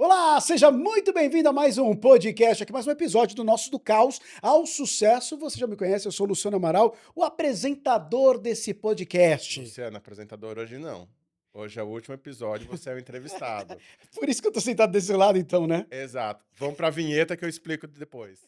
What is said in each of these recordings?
Olá, seja muito bem-vindo a mais um podcast aqui, mais um episódio do nosso Do Caos ao Sucesso. Você já me conhece, eu sou o Luciano Amaral, o apresentador desse podcast. Luciano, apresentador hoje não. Hoje é o último episódio, você é o entrevistado. Por isso que eu tô sentado desse lado então, né? Exato. Vamos para a vinheta que eu explico depois.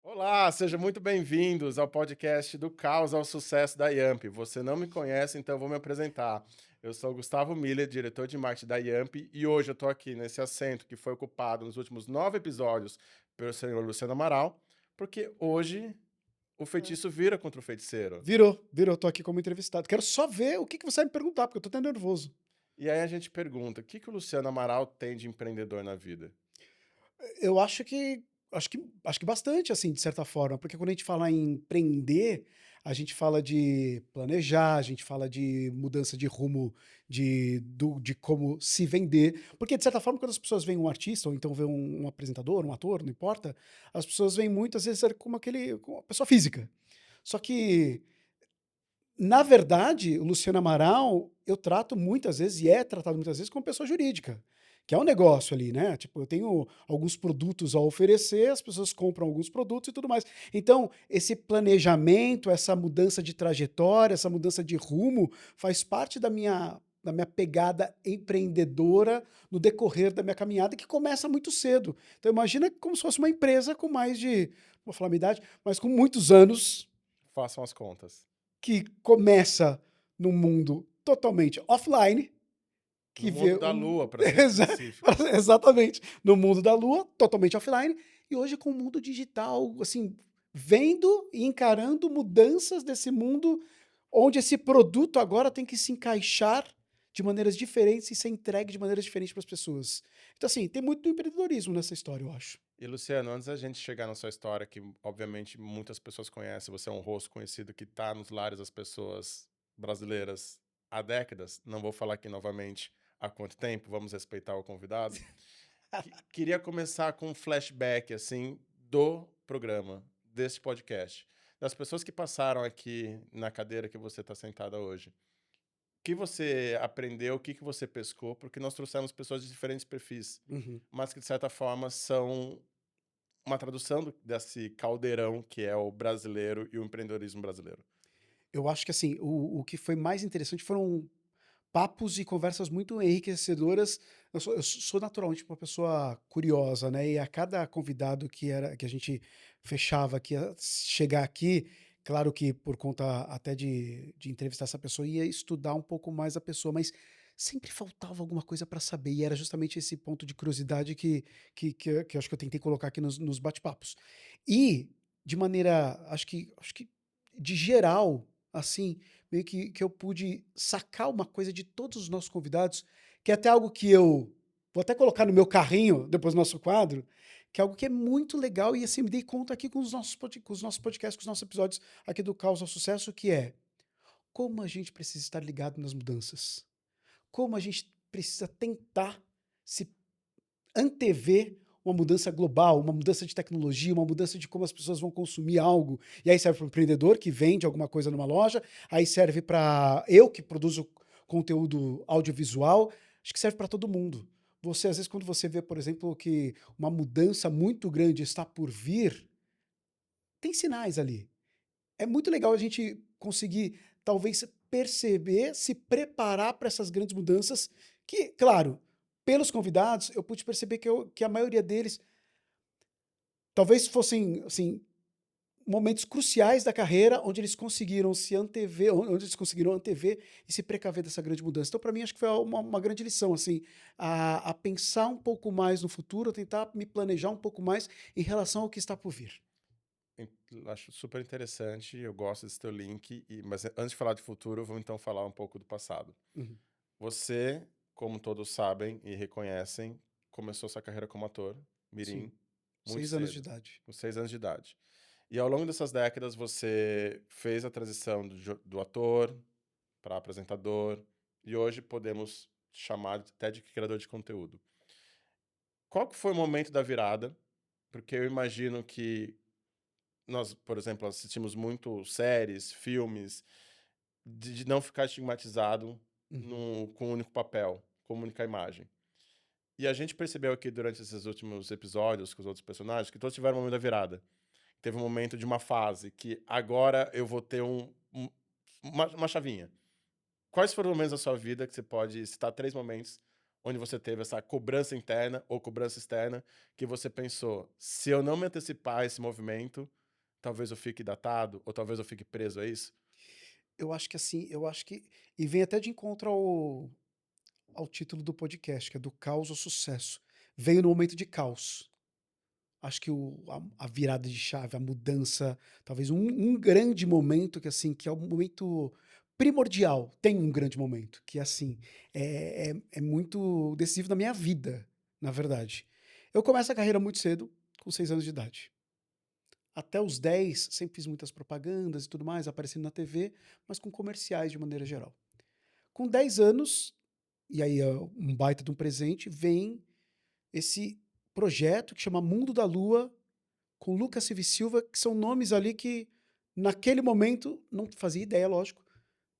Olá, sejam muito bem-vindos ao podcast do Caos ao Sucesso da Yamp. Você não me conhece, então eu vou me apresentar. Eu sou o Gustavo Miller, diretor de marketing da Yamp, e hoje eu estou aqui nesse assento que foi ocupado nos últimos 9 episódios pelo senhor Luciano Amaral, porque hoje o feitiço vira contra o feiticeiro. Virou, tô aqui como entrevistado. Quero só ver o que você vai me perguntar, porque eu tô até nervoso. E aí a gente pergunta, o que que o Luciano Amaral tem de empreendedor na vida? Eu acho que bastante, assim, de certa forma, porque quando a gente fala em empreender, a gente fala de planejar, a gente fala de mudança de rumo de como se vender. Porque, de certa forma, quando as pessoas veem um artista, ou então veem um apresentador, um ator, não importa, as pessoas veem muitas vezes como uma pessoa física. Só que, na verdade, o Luciano Amaral, eu trato muitas vezes, e é tratado muitas vezes, como pessoa jurídica, que é um negócio ali, né? Tipo, eu tenho alguns produtos a oferecer, as pessoas compram alguns produtos e tudo mais. Então, esse planejamento, essa mudança de trajetória, essa mudança de rumo, faz parte da minha pegada empreendedora no decorrer da minha caminhada, que começa muito cedo. Então, imagina como se fosse uma empresa com mais de, não vou falar a minha idade, mas com muitos anos, Façam as contas. que começa num mundo totalmente offline, que No vê mundo da um lua, para ser específicos. exatamente, no mundo da lua, totalmente offline, e hoje com o mundo digital, assim, vendo e encarando mudanças desse mundo, onde esse produto agora tem que se encaixar de maneiras diferentes e ser entregue de maneiras diferentes para as pessoas. Então, assim, tem muito do empreendedorismo nessa história, eu acho. E Luciano, antes da gente chegar na sua história, que obviamente muitas pessoas conhecem, você é um rosto conhecido que está nos lares das pessoas brasileiras há décadas, não vou falar aqui novamente há quanto tempo, vamos respeitar o convidado. Queria começar com um flashback, assim, do programa, desse podcast. Das pessoas que passaram aqui na cadeira que você está sentada hoje. O que você aprendeu, o que que você pescou, porque nós trouxemos pessoas de diferentes perfis, Uhum. mas que de certa forma são uma tradução desse caldeirão que é o brasileiro e o empreendedorismo brasileiro. Eu acho que, assim, o que foi mais interessante foram papos e conversas muito enriquecedoras. Eu sou naturalmente uma pessoa curiosa, né? E a cada convidado que a gente fechava que ia chegar aqui, claro que por conta até de entrevistar essa pessoa, ia estudar um pouco mais a pessoa, mas sempre faltava alguma coisa para saber. E era justamente esse ponto de curiosidade que eu acho que eu tentei colocar aqui nos bate-papos. E, de maneira, acho que de geral, assim, meio que eu pude sacar uma coisa de todos os nossos convidados, que é até algo que eu vou até colocar no meu carrinho depois do nosso quadro, que é algo que é muito legal e assim me dei conta aqui com os nossos podcasts, com os nossos episódios aqui do Caos ao Sucesso, que é como a gente precisa estar ligado nas mudanças, como a gente precisa tentar se antever uma mudança global, uma mudança de tecnologia, uma mudança de como as pessoas vão consumir algo. E aí serve para o empreendedor que vende alguma coisa numa loja, aí serve para eu que produzo conteúdo audiovisual, acho que serve para todo mundo. Você, às vezes, quando você vê, por exemplo, que uma mudança muito grande está por vir, tem sinais ali. É muito legal a gente conseguir, talvez, perceber, se preparar para essas grandes mudanças, que, claro, pelos convidados, eu pude perceber que a maioria deles talvez fossem, assim, momentos cruciais da carreira onde eles conseguiram se antever, onde eles conseguiram antever e se precaver dessa grande mudança. Então, para mim, acho que foi uma grande lição, assim, a pensar um pouco mais no futuro, a tentar me planejar um pouco mais em relação ao que está por vir. Acho super interessante, eu gosto desse teu link, mas antes de falar de futuro, vamos então falar um pouco do passado. Uhum. Você, como todos sabem e reconhecem, começou sua carreira como ator, Sim, mirim, muito 6 anos de cedo, idade. com 6 anos de idade. E ao longo dessas décadas você fez a transição do ator para apresentador, e hoje podemos chamar até de criador de conteúdo. Qual que foi o momento da virada? Porque eu imagino que nós, por exemplo, assistimos muito séries, filmes, de não ficar estigmatizado Uhum. com um único papel, com uma única imagem. E a gente percebeu aqui durante esses últimos episódios com os outros personagens que todos tiveram um momento da virada. Teve um momento de uma fase que agora eu vou ter uma chavinha. Quais foram os momentos da sua vida que você pode citar 3 momentos onde você teve essa cobrança interna ou cobrança externa que você pensou: "Se eu não me antecipar a esse movimento, talvez eu fique datado ou talvez eu fique preso a isso"? Eu acho que assim, eu acho que e vem até de encontro ao título do podcast, que é do caos ao sucesso. Veio no momento de caos. Acho que a virada de chave, a mudança, talvez um grande momento que, assim, que é o momento primordial. Tem um grande momento que, assim, é muito decisivo na minha vida, na verdade. Eu começo a carreira muito cedo, com 6 anos de idade. Até os 10 sempre fiz muitas propagandas e tudo mais, aparecendo na TV, mas com comerciais de maneira geral. Com 10 anos, e aí é um baita de um presente, vem esse projeto que chama Mundo da Lua, com Lucas Silva e Silva, que são nomes ali que, naquele momento, não fazia ideia, lógico,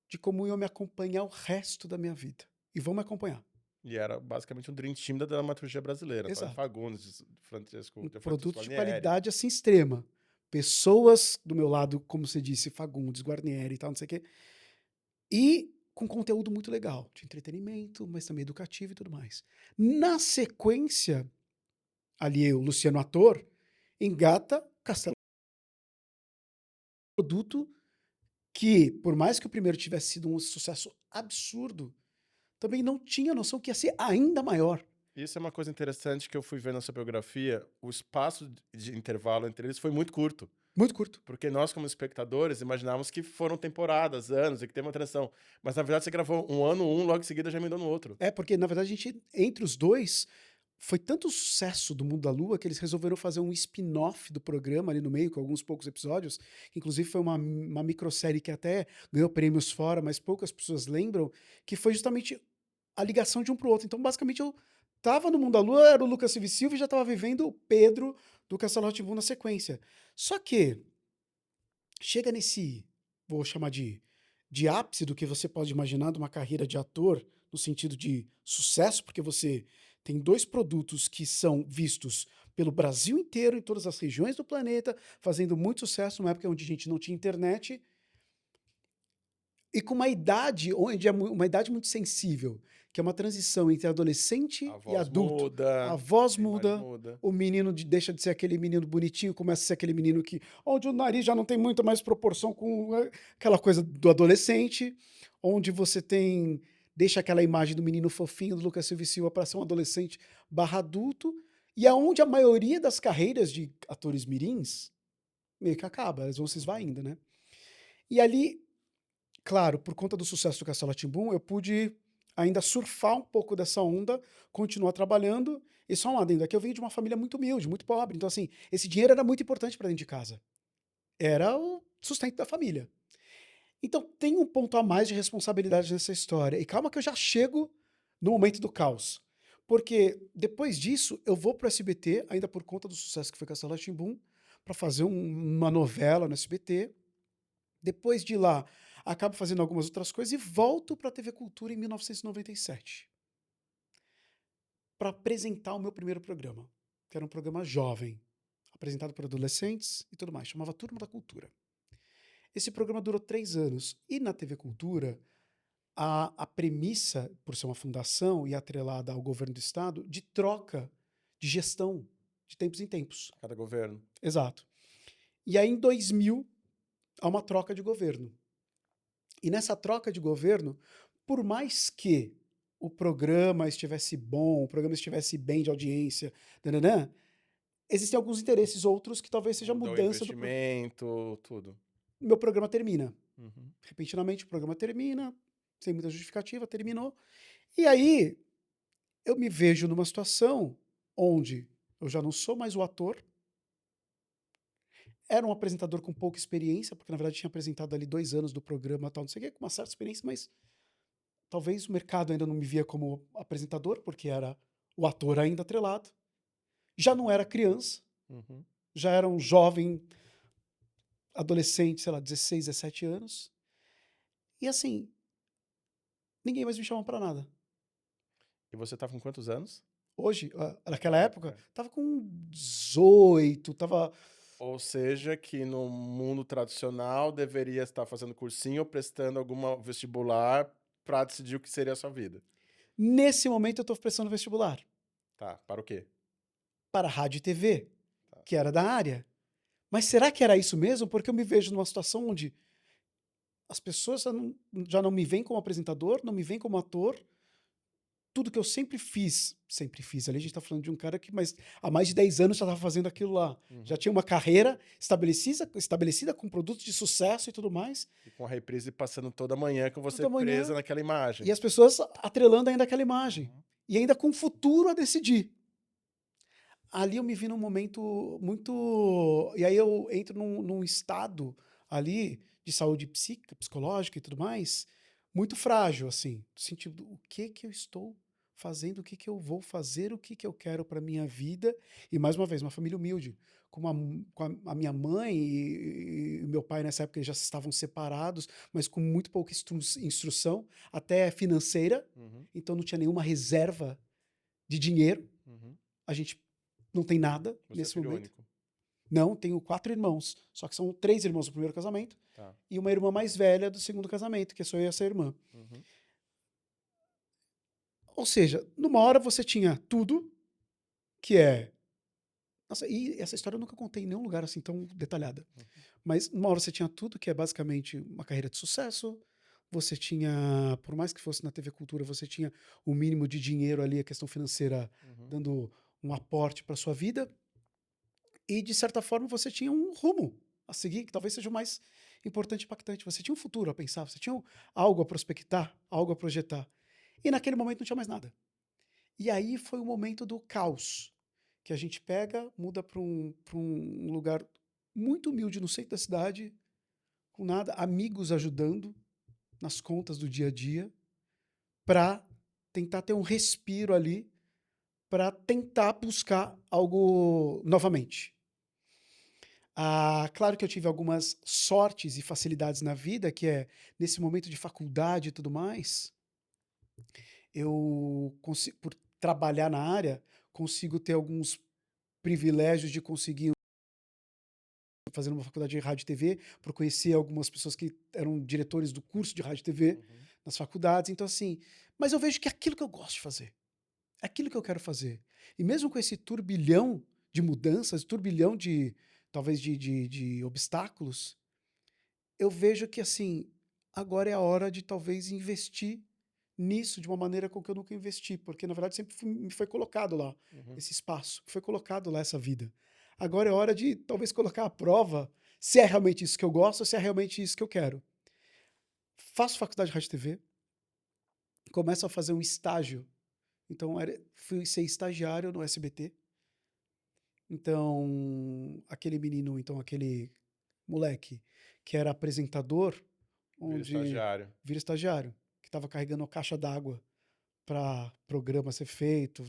de como iam me acompanhar o resto da minha vida. E vão me acompanhar. E era basicamente um dream team da dramaturgia brasileira, Antônio Exato. Fagundes, Um De Francisco produto de Guarnieri. qualidade assim extrema. Pessoas do meu lado, como você disse, Fagundes, Guarnieri e tal, não sei o quê. E com conteúdo muito legal, de entretenimento, mas também educativo e tudo mais. Na sequência, ali o Luciano ator engata Castelo Produto que, por mais que o primeiro tivesse sido um sucesso absurdo, também não tinha noção que ia ser ainda maior. Isso é uma coisa interessante que eu fui ver na sua biografia, o espaço de intervalo entre eles foi muito curto. Muito curto. Porque nós, como espectadores, imaginávamos que foram temporadas, anos, e que teve uma transição. Mas, na verdade, você gravou um ano um, logo em seguida já emendou no outro. É, porque na verdade a gente, entre os dois, foi tanto o sucesso do Mundo da Lua que eles resolveram fazer um spin-off do programa ali no meio, com alguns poucos episódios, que inclusive foi uma microsérie que até ganhou prêmios fora, mas poucas pessoas lembram, que foi justamente a ligação de um pro outro. Então, basicamente, eu tava no Mundo da Lua, era o Lucas Silva e Silva e já tava vivendo o Pedro do Castelo rá na sequência. Só que chega nesse, vou chamar de ápice do que você pode imaginar de uma carreira de ator, no sentido de sucesso, porque você tem 2 produtos que são vistos pelo Brasil inteiro, em todas as regiões do planeta, fazendo muito sucesso numa época onde a gente não tinha internet, e com uma idade onde é uma idade muito sensível, que é uma transição entre A adolescente e voz adulto. A muda, voz a imagem muda, muda. o menino deixa de ser aquele menino bonitinho, começa a ser aquele menino que onde o nariz já não tem muita mais proporção com aquela coisa do adolescente, onde você tem deixa aquela imagem do menino fofinho do Lucas Silva e Silva para ser um adolescente barra adulto, e aonde a maioria das carreiras de atores mirins meio que acaba, elas vão se Uhum. esvaindo, né. E ali, claro, por conta do sucesso do Castelo rá eu pude ainda surfar um pouco dessa onda, continuar trabalhando. E só um adendo, é que eu venho de uma família muito humilde, muito pobre, então assim, esse dinheiro era muito importante para dentro de casa. Era o sustento da família. Então tem um ponto a mais de responsabilidade nessa história. E calma que eu já chego no momento do caos. Porque depois disso eu vou para o SBT, ainda por conta do sucesso que foi Castelo rá para fazer uma novela no SBT. Depois de lá, acabo fazendo algumas outras coisas e volto para a TV Cultura em 1997, para apresentar o meu primeiro programa, que era um programa jovem, apresentado por adolescentes e tudo mais, chamava Turma da Cultura. Esse programa durou 3 anos e na TV Cultura, a premissa, por ser uma fundação e atrelada ao governo do estado, de troca de gestão de tempos em tempos. Cada governo. Exato. E aí em 2000, há uma troca de governo. E nessa troca de governo, por mais que o programa estivesse bom, o programa estivesse bem de audiência, nananã, existem alguns interesses outros que talvez seja a Mudou o mudança do investimento, tudo. meu programa termina. Uhum. Repentinamente o programa termina, sem muita justificativa, terminou. E aí eu me vejo numa situação onde eu já não sou mais o ator, era um apresentador com pouca experiência, porque na verdade tinha apresentado ali 2 anos do programa, tal, não sei o quê, com uma certa experiência, mas talvez o mercado ainda não me via como apresentador, porque era o ator ainda atrelado. Já não era criança, Uhum. já era um jovem, adolescente, sei lá, 16, 17 anos. E assim, ninguém mais me chama pra nada. E você estava com quantos anos? Hoje, naquela Na época, época. tava com 18, tava. Ou seja, que no mundo tradicional deveria estar fazendo cursinho ou prestando alguma vestibular para decidir o que seria a sua vida. Nesse momento eu tô prestando vestibular Tá, para o quê? para rádio e TV, Tá. que era da área. Mas será que era isso mesmo? Porque eu me vejo numa situação onde as pessoas já não me veem como apresentador, não me veem como ator. Tudo que eu sempre fiz ali, a gente tá falando de um cara que há mais de 10 anos já estava fazendo aquilo lá. Já Uhum. tinha uma carreira estabelecida com produtos de sucesso e tudo mais, E com a reprise passando toda manhã com você toda presa manhã, naquela e imagem. as pessoas atrelando ainda aquela imagem. Uhum. E ainda com o futuro a decidir. Ali eu me vi num momento muito. E aí eu entro num estado ali de saúde psíquica, psicológica e tudo mais, muito frágil, assim, no sentido do o que que eu estou fazendo, o que que eu vou fazer, o que que eu quero para minha vida. E mais uma vez, uma família humilde, com a minha mãe e meu pai nessa época eles já estavam separados, mas com muito pouca instrução, até financeira, Uhum. então não tinha nenhuma reserva de dinheiro. Uhum. A gente não tem nada Você é nesse filho momento. único. Não, tenho 4 irmãos, só que são 3 irmãos do primeiro casamento Tá. e uma irmã mais velha do segundo casamento, que sou eu e essa irmã. Uhum. Ou seja, numa hora você tinha tudo, que é nossa, e essa história eu nunca contei em nenhum lugar assim tão detalhada, Uhum. mas numa hora você tinha tudo, que é basicamente uma carreira de sucesso, você tinha, por mais que fosse na TV Cultura, você tinha o mínimo de dinheiro ali, a questão financeira Uhum. dando um aporte para sua vida. E, de certa forma, você tinha um rumo a seguir, que talvez seja o mais importante e impactante. Você tinha um futuro a pensar, você tinha algo a prospectar, algo a projetar. E naquele momento não tinha mais nada. E aí foi o momento do caos, que a gente pega, muda para um lugar muito humilde no centro da cidade, com nada, amigos ajudando nas contas do dia a dia, para tentar ter um respiro ali, para tentar buscar algo novamente. Claro que eu tive algumas sortes e facilidades na vida, que é, nesse momento de faculdade e tudo mais, eu consi por trabalhar na área, consigo ter alguns privilégios de conseguir fazer uma faculdade de rádio e TV, por conhecer algumas pessoas que eram diretores do curso de rádio e TV Uhum. nas faculdades, então assim, mas eu vejo que é aquilo que eu gosto de fazer, é aquilo que eu quero fazer. E mesmo com esse turbilhão de mudanças, turbilhão de talvez de obstáculos, eu vejo que, assim, agora é a hora de talvez investir nisso de uma maneira com que eu nunca investi, porque na verdade sempre me foi colocado lá Uhum. esse espaço, foi colocado lá essa vida. Agora é hora de talvez colocar à prova se é realmente isso que eu gosto ou se é realmente isso que eu quero. Faço faculdade de rádio e TV, começo a fazer um estágio, então fui ser estagiário no SBT, então aquele moleque que era apresentador, Vira onde estagiário. vira estagiário, que estava carregando a caixa d'água para programa ser feito,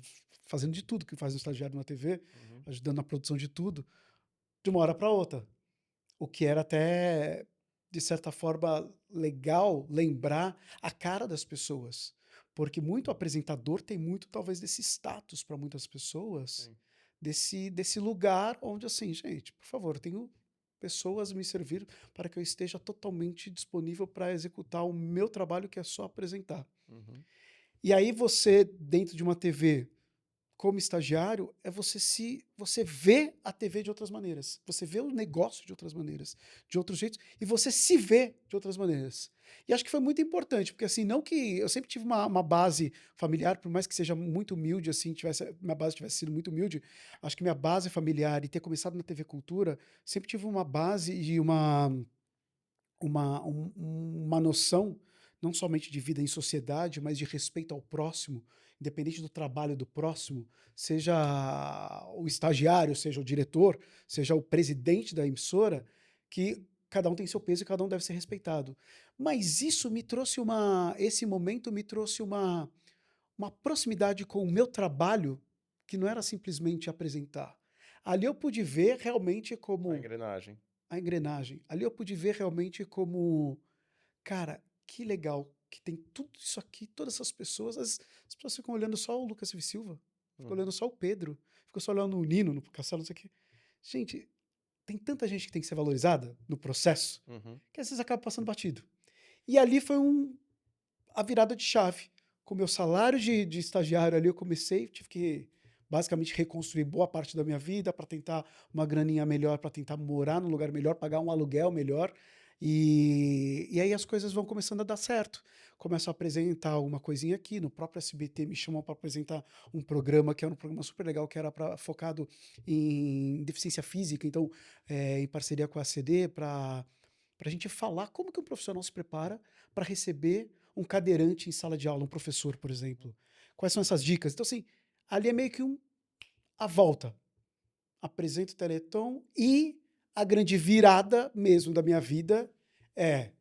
fazendo de tudo que faz um estagiário na TV, Uhum. ajudando na produção de tudo, de uma hora para outra. O que era até, de certa forma, legal lembrar a cara das pessoas. Porque muito apresentador tem muito, talvez, desse status para muitas pessoas, Sim. desse lugar onde, assim, gente, por favor, eu tenho pessoas me servir para que eu esteja totalmente disponível para executar o meu trabalho, que é só apresentar. Uhum. E aí você, dentro de uma TV, como estagiário, você vê a TV de outras maneiras, você vê o negócio de outras maneiras, de outros jeitos, e você se vê de outras maneiras. E acho que foi muito importante, porque assim, não que eu sempre tive uma base familiar, por mais que seja muito humilde, assim, minha base tivesse sido muito humilde, acho que minha base familiar e ter começado na TV Cultura, sempre tive uma base e uma noção, não somente de vida em sociedade, mas de respeito ao próximo, independente do trabalho do próximo, seja o estagiário, seja o diretor, seja o presidente da emissora, que cada um tem seu peso e cada um deve ser respeitado. Mas esse momento me trouxe uma proximidade com o meu trabalho, que não era simplesmente apresentar. Ali eu pude ver realmente A como engrenagem. a engrenagem. Ali eu pude ver realmente como, cara, que legal que tem tudo isso aqui, todas essas pessoas. As pessoas ficam olhando só o Lucas Silva, ficam Uhum, olhando só o Pedro, ficam só olhando o Nino no Castelo, não sei o quê. Gente, tem tanta gente que tem que ser valorizada no processo uhum. que às vezes acaba passando batido. E ali foi a virada de chave. Com o meu salário de estagiário ali, eu comecei, tive que basicamente reconstruir boa parte da minha vida para tentar uma graninha melhor, para tentar morar num lugar melhor, pagar um aluguel melhor. E aí as coisas vão começando a dar certo. Começo a apresentar alguma coisinha aqui, no próprio SBT me chamam para apresentar um programa que era um programa super legal, que era focado em deficiência física, então, em parceria com a CD, para a gente falar como que um profissional se prepara para receber um cadeirante em sala de aula, um professor, por exemplo. Quais são essas dicas? Então, assim, ali é meio que a volta. Apresento o Teleton e a grande virada mesmo da minha vida é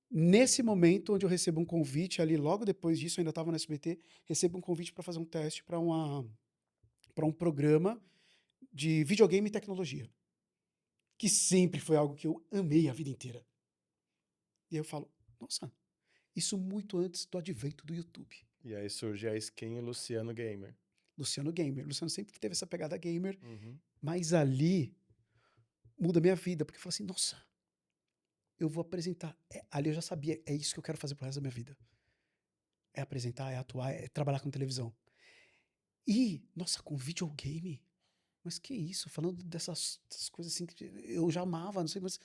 nesse momento onde eu recebo um convite ali, logo depois disso, eu ainda estava no SBT, recebo um convite para fazer um teste para um programa de videogame e tecnologia, que sempre foi algo que eu amei a vida inteira. E aí eu falo, nossa, isso muito antes do advento do YouTube. E aí surge a skin Luciano Gamer. Luciano Gamer. Luciano sempre teve essa pegada gamer, Uhum. mas ali muda a minha vida, porque eu falo assim, nossa, eu vou apresentar. Ali eu já sabia, é isso que eu quero fazer pro resto da minha vida. É apresentar, é atuar, é trabalhar com televisão. E, nossa, com videogame? Mas que isso? Falando dessas coisas assim que eu já amava, não sei, mas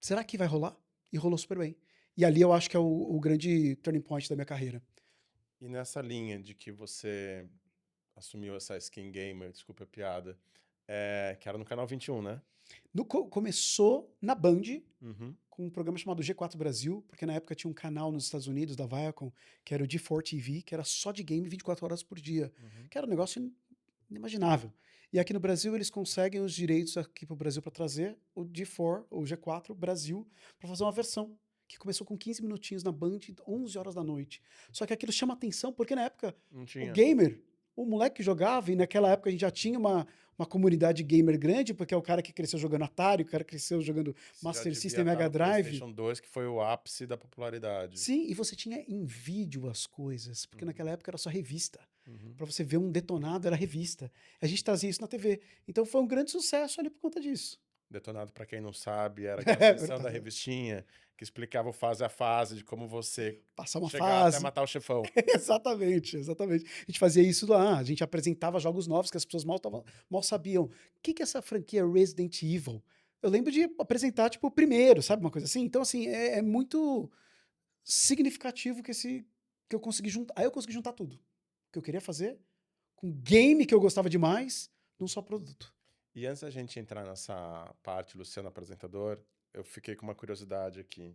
será que vai rolar? E rolou super bem. E ali eu acho que é o grande turning point da minha carreira. E nessa linha de que você assumiu essa skin gamer, desculpa a piada, que era no canal 21, né? Começou na Band, Uhum, com um programa chamado G4 Brasil, porque na época tinha um canal nos Estados Unidos, da Viacom, que era o G4 TV, que era só de game 24 horas por dia, uhum. que era um negócio inimaginável. E aqui no Brasil eles conseguem os direitos aqui para o Brasil para trazer o G4, ou G4 Brasil, para fazer uma versão que começou com 15 minutinhos na Band, 11 horas da noite. Só que aquilo chama atenção porque na época Não o tinha. gamer, o moleque que jogava, e naquela época a gente já tinha uma comunidade gamer grande, porque é o cara que cresceu jogando Atari, o cara que cresceu jogando Você já Master devia System, estar Mega no Drive. PlayStation 2, que foi o ápice da popularidade. Sim, e você tinha em vídeo as coisas, porque Uhum, naquela época era só revista. uhum. Para você ver um detonado era revista. A gente trazia isso na TV. Então foi um grande sucesso ali por conta disso. Detonado, pra quem não sabe, era aquela É sessão da verdade. revistinha que explicava o fase a fase de como você Passar uma chegar até fase. matar o chefão. Exatamente, exatamente. A gente fazia isso lá, a gente apresentava jogos novos que as pessoas mal sabiam. O que que é essa franquia Resident Evil? Eu lembro de apresentar, tipo, o primeiro, sabe? Uma coisa assim. Então, assim, é muito significativo que eu consegui juntar. Aí eu consegui juntar tudo que eu queria fazer com game que eu gostava demais num só produto. E antes da gente entrar nessa parte, Luciano apresentador, eu fiquei com uma curiosidade aqui,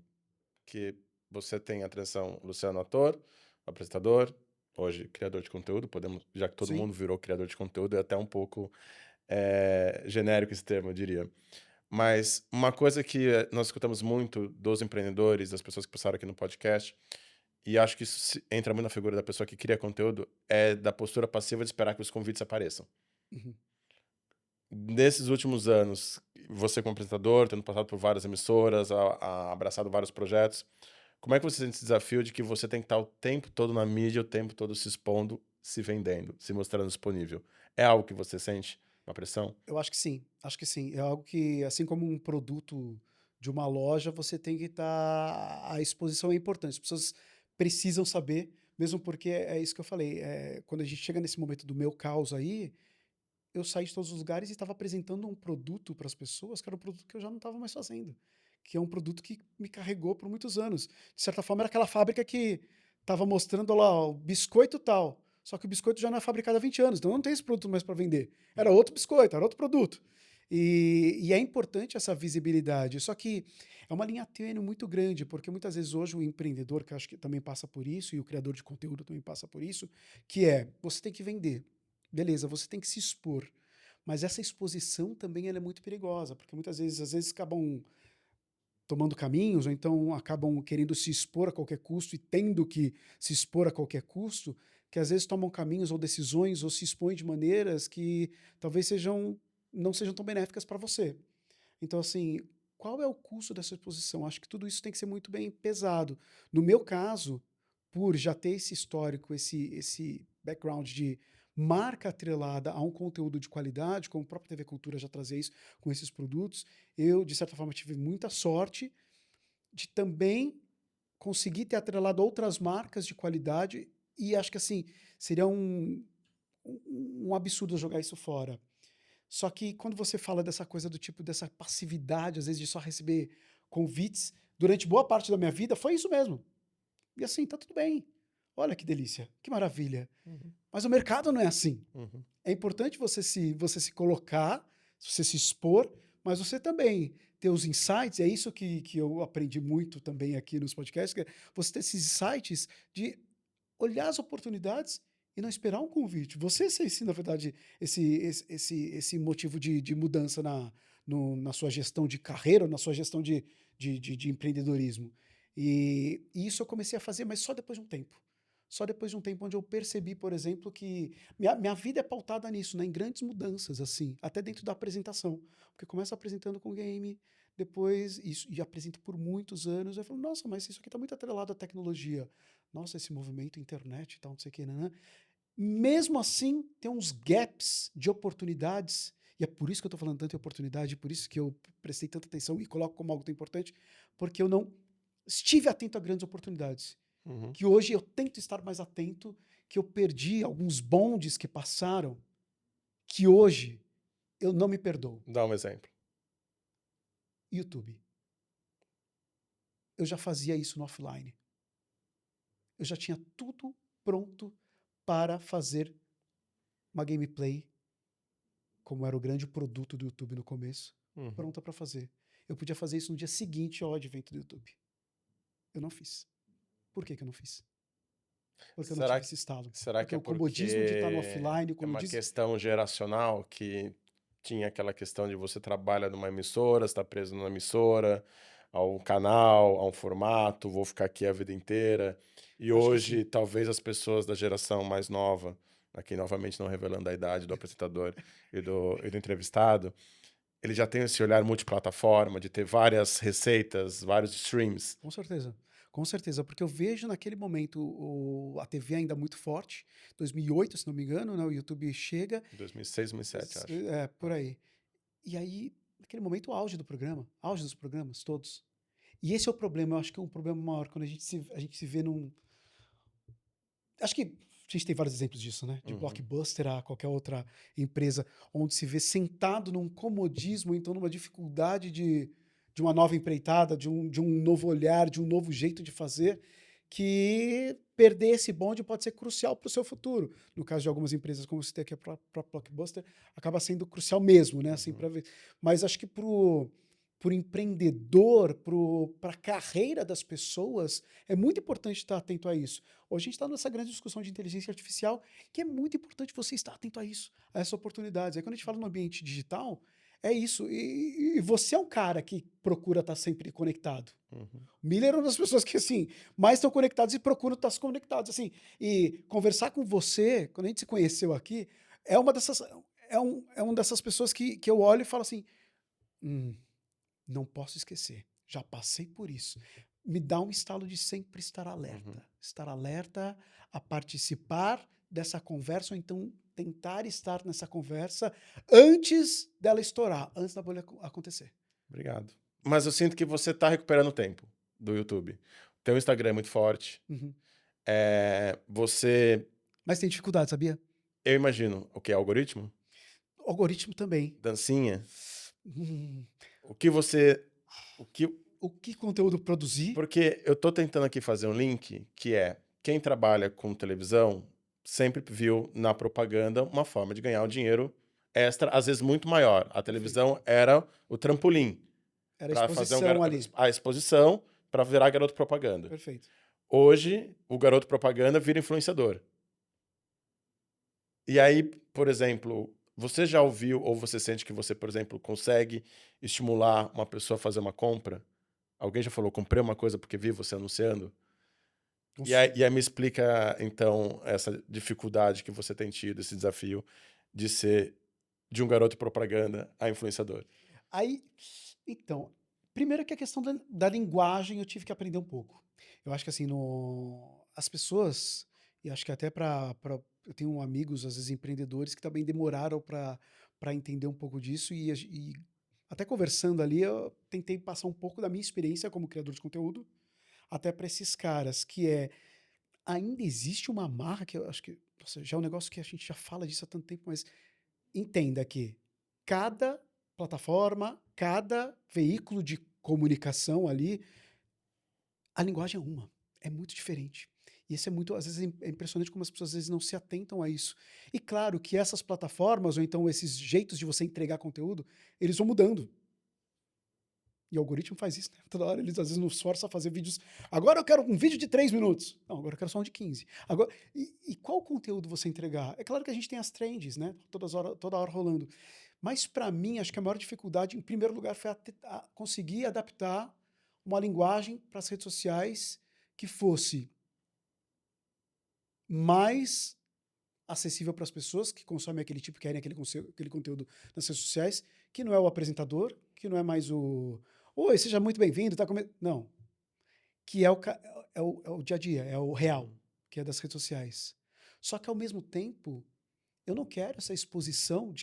que você tem a atração Luciano ator, apresentador, hoje criador de conteúdo, podemos, já que todo Sim. mundo virou criador de conteúdo, é até um pouco genérico esse termo, eu diria. Mas uma coisa que nós escutamos muito dos empreendedores, das pessoas que passaram aqui no podcast, e acho que isso entra muito na figura da pessoa que cria conteúdo, é da postura passiva de esperar que os convites apareçam. Uhum. Nesses últimos anos, você como apresentador, tendo passado por várias emissoras, abraçado vários projetos, como é que você sente esse desafio de que você tem que estar o tempo todo na mídia, o tempo todo se expondo, se vendendo, se mostrando disponível? É algo que você sente uma pressão? Eu acho que sim, acho que sim. É algo que, assim como um produto de uma loja, você tem que estar. A exposição é importante. As pessoas precisam saber, mesmo porque é isso que eu falei. Quando a gente chega nesse momento do meu caos aí, eu saí de todos os lugares e estava apresentando um produto para as pessoas, que era um produto que eu já não estava mais fazendo. Que é um produto que me carregou por muitos anos. De certa forma, era aquela fábrica que estava mostrando lá o biscoito tal. Só que o biscoito já não é fabricado há 20 anos, então não tem esse produto mais para vender. Era outro biscoito, era outro produto. E é importante essa visibilidade. Só que é uma linha tênue muito grande, porque muitas vezes hoje o empreendedor, que eu acho que também passa por isso, e o criador de conteúdo também passa por isso, que é, você tem que vender. Beleza, você tem que se expor. Mas essa exposição também ela é muito perigosa, porque muitas vezes, às vezes, acabam tomando caminhos, ou então acabam querendo se expor a qualquer custo e tendo que se expor a qualquer custo, que às vezes tomam caminhos ou decisões ou se expõem de maneiras que talvez não sejam tão benéficas para você. Então, assim, qual é o custo dessa exposição? Acho que tudo isso tem que ser muito bem pesado. No meu caso, por já ter esse histórico, esse background de marca atrelada a um conteúdo de qualidade, como a própria TV Cultura já trazia isso com esses produtos, eu, de certa forma, tive muita sorte de também conseguir ter atrelado outras marcas de qualidade e acho que, assim, seria um absurdo jogar isso fora. Só que quando você fala dessa coisa do tipo, dessa passividade, às vezes de só receber convites, durante boa parte da minha vida foi isso mesmo. E assim, tá tudo bem. Olha que delícia, que maravilha. Uhum, Mas o mercado não é assim. uhum. É importante você se colocar, você se expor, mas você também ter os insights, é isso que eu aprendi muito também aqui nos podcasts, que é você ter esses insights de olhar as oportunidades e não esperar um convite. Você ser, sim, na verdade, esse motivo de mudança na sua gestão de carreira, na sua gestão de empreendedorismo. E isso eu comecei a fazer, mas só depois de um tempo. Só depois de um tempo onde eu percebi, por exemplo, que minha vida é pautada nisso, né, em grandes mudanças, assim, até dentro da apresentação. Porque começa apresentando com game, depois isso, e apresento por muitos anos, eu falo, nossa, mas isso aqui está muito atrelado à tecnologia. Nossa, esse movimento internet e tal, não sei o que, né? Mesmo assim, tem uns gaps de oportunidades, e é por isso que eu estou falando tanto de oportunidade, por isso que eu prestei tanta atenção e coloco como algo tão importante, porque eu não estive atento a grandes oportunidades. Uhum. Que hoje eu tento estar mais atento, que eu perdi alguns bondes que passaram, que hoje eu não me perdoo. Dá um exemplo. YouTube. Eu já fazia isso no offline. Eu já tinha tudo pronto para fazer uma gameplay, como era o grande produto do YouTube no começo, Uhum. pronta para fazer. Eu podia fazer isso no dia seguinte ao advento do YouTube. Eu não fiz. Por que que eu não fiz? Porque eu não tive Será, esse estalo. será que Porque é o comodismo de estar no porque offline, o é uma comodismo... questão geracional que tinha aquela questão de você trabalha numa emissora, está preso numa emissora, a um canal, a um formato, vou ficar aqui a vida inteira. E Acho que sim. hoje, talvez as pessoas da geração mais nova, aqui novamente não revelando a idade do apresentador e do entrevistado, ele já tem esse olhar multiplataforma, de ter várias receitas, vários streams. Com certeza. Com certeza, porque eu vejo naquele momento a TV ainda muito forte, 2008, se não me engano, né, o YouTube chega, 2006, 2007, acho. por aí. E aí, naquele momento, o auge do programa, auge dos programas, todos. E esse é o problema, eu acho que é um problema maior, quando a gente se vê num... Acho que a gente tem vários exemplos disso, né? De Uhum. Blockbuster a qualquer outra empresa, onde se vê sentado num comodismo, então numa dificuldade de uma nova empreitada, de um novo olhar, de um novo jeito de fazer, que perder esse bonde pode ser crucial para o seu futuro. No caso de algumas empresas, como você tem aqui a própria Blockbuster, acaba sendo crucial mesmo, né? Assim, Uhum. para ver. Mas acho que para o empreendedor, para a carreira das pessoas, é muito importante estar atento a isso. Hoje a gente está nessa grande discussão de inteligência artificial, que é muito importante você estar atento a isso, a essas oportunidades. Aí quando a gente fala no ambiente digital, é isso. E você é um cara que procura estar sempre conectado. Uhum. O Miller é uma das pessoas que, assim, mais estão conectados e procuram estar conectados, assim. E conversar com você, quando a gente se conheceu aqui, é uma dessas, é uma dessas pessoas que eu olho e falo assim, não posso esquecer. Já passei por isso. Me dá um estalo de sempre estar Uhum. alerta. Estar alerta a participar dessa conversa, ou então tentar estar nessa conversa antes dela estourar, antes da bolha acontecer. Obrigado. Mas eu sinto que você está recuperando tempo do YouTube. Teu Instagram é muito forte. Uhum. Você, Mas tem dificuldade, sabia? eu imagino, o que é algoritmo? O algoritmo também. Dancinha? Hum, O que você, o que, o que conteúdo produzir? porque eu tô tentando aqui fazer um link que é quem trabalha com televisão sempre viu na propaganda uma forma de ganhar um dinheiro extra, às vezes muito maior. A Perfeito. televisão era o trampolim Era a para fazer exposição ali. a exposição para virar garoto propaganda. Perfeito. Hoje, o garoto propaganda vira influenciador. E aí, por exemplo, você já ouviu ou você sente que você, por exemplo, consegue estimular uma pessoa a fazer uma compra? Alguém já falou, comprei uma coisa porque vi você anunciando? Com E aí me explica, então, essa dificuldade que você tem tido, esse desafio de ser de um garoto propaganda a influenciador. Aí, então, primeiro que a questão da linguagem eu tive que aprender um pouco. Eu acho que assim, as pessoas, e acho que até eu tenho amigos, às vezes empreendedores, que também demoraram para entender um pouco disso, e até conversando ali, eu tentei passar um pouco da minha experiência como criador de conteúdo, até para esses caras, que ainda existe uma marca, que eu acho que, nossa, já é um negócio que a gente já fala disso há tanto tempo, mas entenda que cada plataforma, cada veículo de comunicação ali, a linguagem é uma, é muito diferente. E isso é muito, às vezes é impressionante como as pessoas às vezes não se atentam a isso. E claro que essas plataformas, ou então esses jeitos de você entregar conteúdo, eles vão mudando. E o algoritmo faz isso, né? Toda hora eles às vezes nos forçam a fazer vídeos. Agora eu quero um vídeo de 3 minutos. Não, agora eu quero só um de 15. Agora, e qual conteúdo você entregar? É claro que a gente tem as trends, né? Toda hora rolando. Mas para mim, acho que a maior dificuldade, em primeiro lugar, foi a conseguir adaptar uma linguagem para as redes sociais que fosse mais acessível para as pessoas que consomem aquele tipo, querem aquele conteúdo nas redes sociais, que não é o apresentador, que não é mais o oi, seja muito bem-vindo, tá não, que é o dia a dia, é o real, Uhum. que é das redes sociais. Só que ao mesmo tempo, eu não quero essa exposição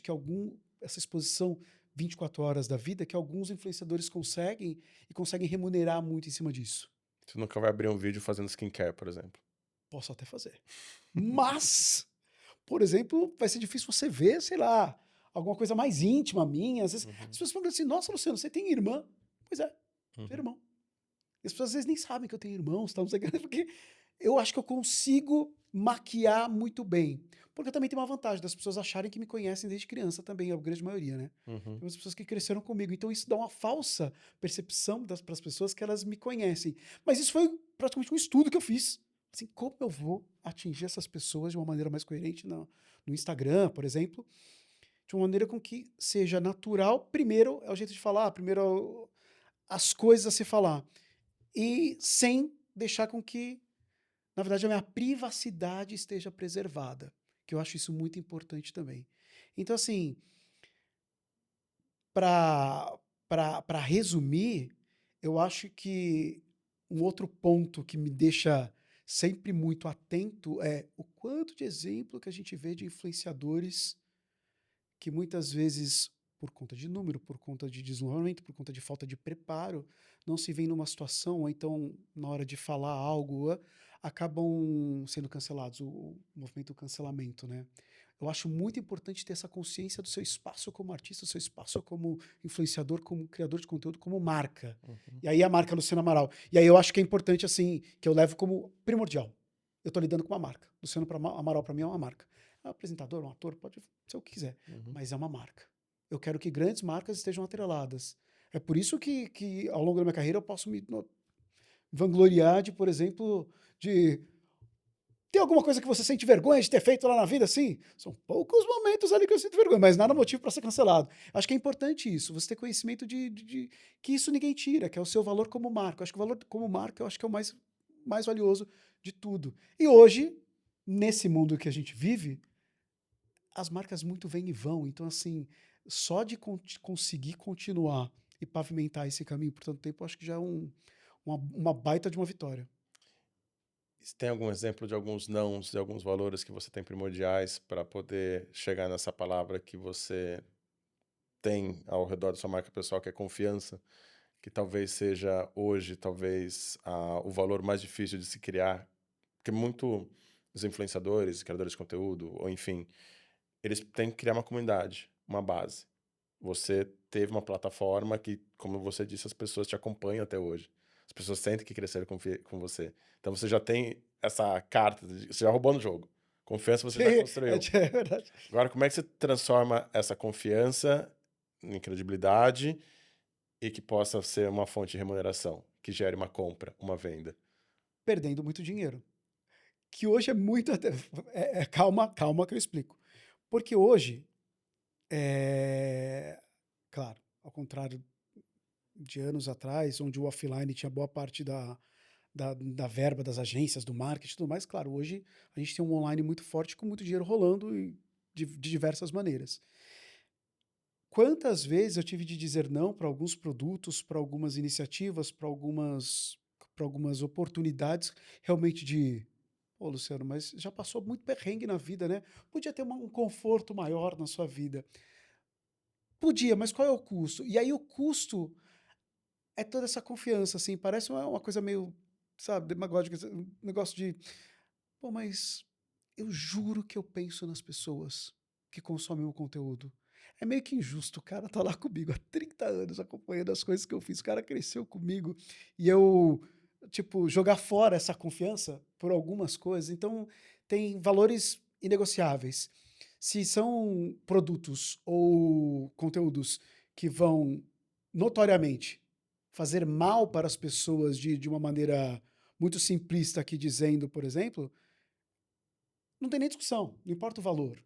essa exposição 24 horas da vida que alguns influenciadores conseguem e conseguem remunerar muito em cima disso. Você nunca vai abrir um vídeo fazendo skincare, por exemplo. Posso até fazer. Mas, por exemplo, vai ser difícil você ver, sei lá, alguma coisa mais íntima minha. Às vezes, as Uhum, pessoas perguntam assim: Nossa, Luciano, você tem irmã? Pois é, tenho uhum. irmão. E as pessoas às vezes nem sabem que eu tenho irmãos, tal, não sei o que, porque eu acho que eu consigo maquiar muito bem. Porque eu também tenho uma vantagem das pessoas acharem que me conhecem desde criança também, a grande maioria, né? Uhum. Tem umas pessoas que cresceram comigo. Então isso dá uma falsa percepção para as pessoas que elas me conhecem. Mas isso foi praticamente um estudo que eu fiz. Assim, como eu vou atingir essas pessoas de uma maneira mais coerente no Instagram, por exemplo, de uma maneira com que seja natural. Primeiro é o jeito de falar, primeiro as coisas a se falar. E sem deixar com que, na verdade, a minha privacidade esteja preservada, que eu acho isso muito importante também. Então, assim, para para resumir, eu acho que um outro ponto que me deixa sempre muito atento é o quanto de exemplo que a gente vê de influenciadores que muitas vezes, por conta de número, por conta de deslocamento, por conta de falta de preparo, não se veem numa situação, ou então, na hora de falar algo, acabam sendo cancelados, o movimento do cancelamento, né? Eu acho muito importante ter essa consciência do seu espaço como artista, do seu espaço como influenciador, como criador de conteúdo, como marca. Uhum. E aí a marca Luciano Amaral. E aí eu acho que é importante, assim, que eu levo como primordial. Eu estou lidando com uma marca. Amaral para mim é uma marca. É um apresentador, um ator, pode ser o que quiser, Uhum. mas é uma marca. Eu quero que grandes marcas estejam atreladas. É por isso que ao longo da minha carreira eu posso me vangloriar de, por exemplo, de tem alguma coisa que você sente vergonha de ter feito lá na vida, assim? São poucos momentos ali que eu sinto vergonha, mas nada Uhum. motivo para ser cancelado. Acho que é importante isso, você ter conhecimento que isso ninguém tira, que é o seu valor como marca. Acho que o valor como marca, eu acho que é o mais valioso de tudo. E hoje, nesse mundo que a gente vive, as marcas muito vêm e vão. Então, assim, só de conseguir continuar e pavimentar esse caminho por tanto tempo, eu acho que já é uma baita de uma vitória. Você tem algum exemplo de alguns nãos, de alguns valores que você tem primordiais para poder chegar nessa palavra que você tem ao redor da sua marca pessoal, que é confiança, que talvez seja hoje, talvez, o valor mais difícil de se criar, porque muito os influenciadores, criadores de conteúdo, ou enfim, eles têm que criar uma comunidade, uma base. Você teve uma plataforma que, como você disse, as pessoas te acompanham até hoje. As pessoas sentem que cresceram com você. Então você já tem essa carta, você já roubou no jogo. Confiança você já construiu. É verdade. Agora, como é que você transforma essa confiança em credibilidade e que possa ser uma fonte de remuneração, que gere uma compra, uma venda? Perdendo muito dinheiro. Que hoje é muito. Calma, calma que eu explico. Porque hoje, claro, ao contrário de anos atrás, onde o offline tinha boa parte da verba das agências, do marketing e tudo mais. Claro, hoje a gente tem um online muito forte com muito dinheiro rolando e de diversas maneiras. Quantas vezes eu tive de dizer não para alguns produtos, para algumas iniciativas, para algumas oportunidades, realmente de: "Pô, Luciano, mas já passou muito perrengue na vida, né, podia ter um conforto maior na sua vida". Podia, mas qual é o custo? E aí o custo é toda essa confiança, assim, parece uma coisa meio, sabe, demagógica, um negócio de: "Pô, mas eu juro que eu penso nas pessoas que consomem o conteúdo". É meio que injusto, o cara tá lá comigo há 30 anos acompanhando as coisas que eu fiz, o cara cresceu comigo e eu, tipo, jogar fora essa confiança por algumas coisas. Então, tem valores inegociáveis. Se são produtos ou conteúdos que vão notoriamente fazer mal para as pessoas de uma maneira muito simplista aqui dizendo, por exemplo, não tem nem discussão, não importa o valor.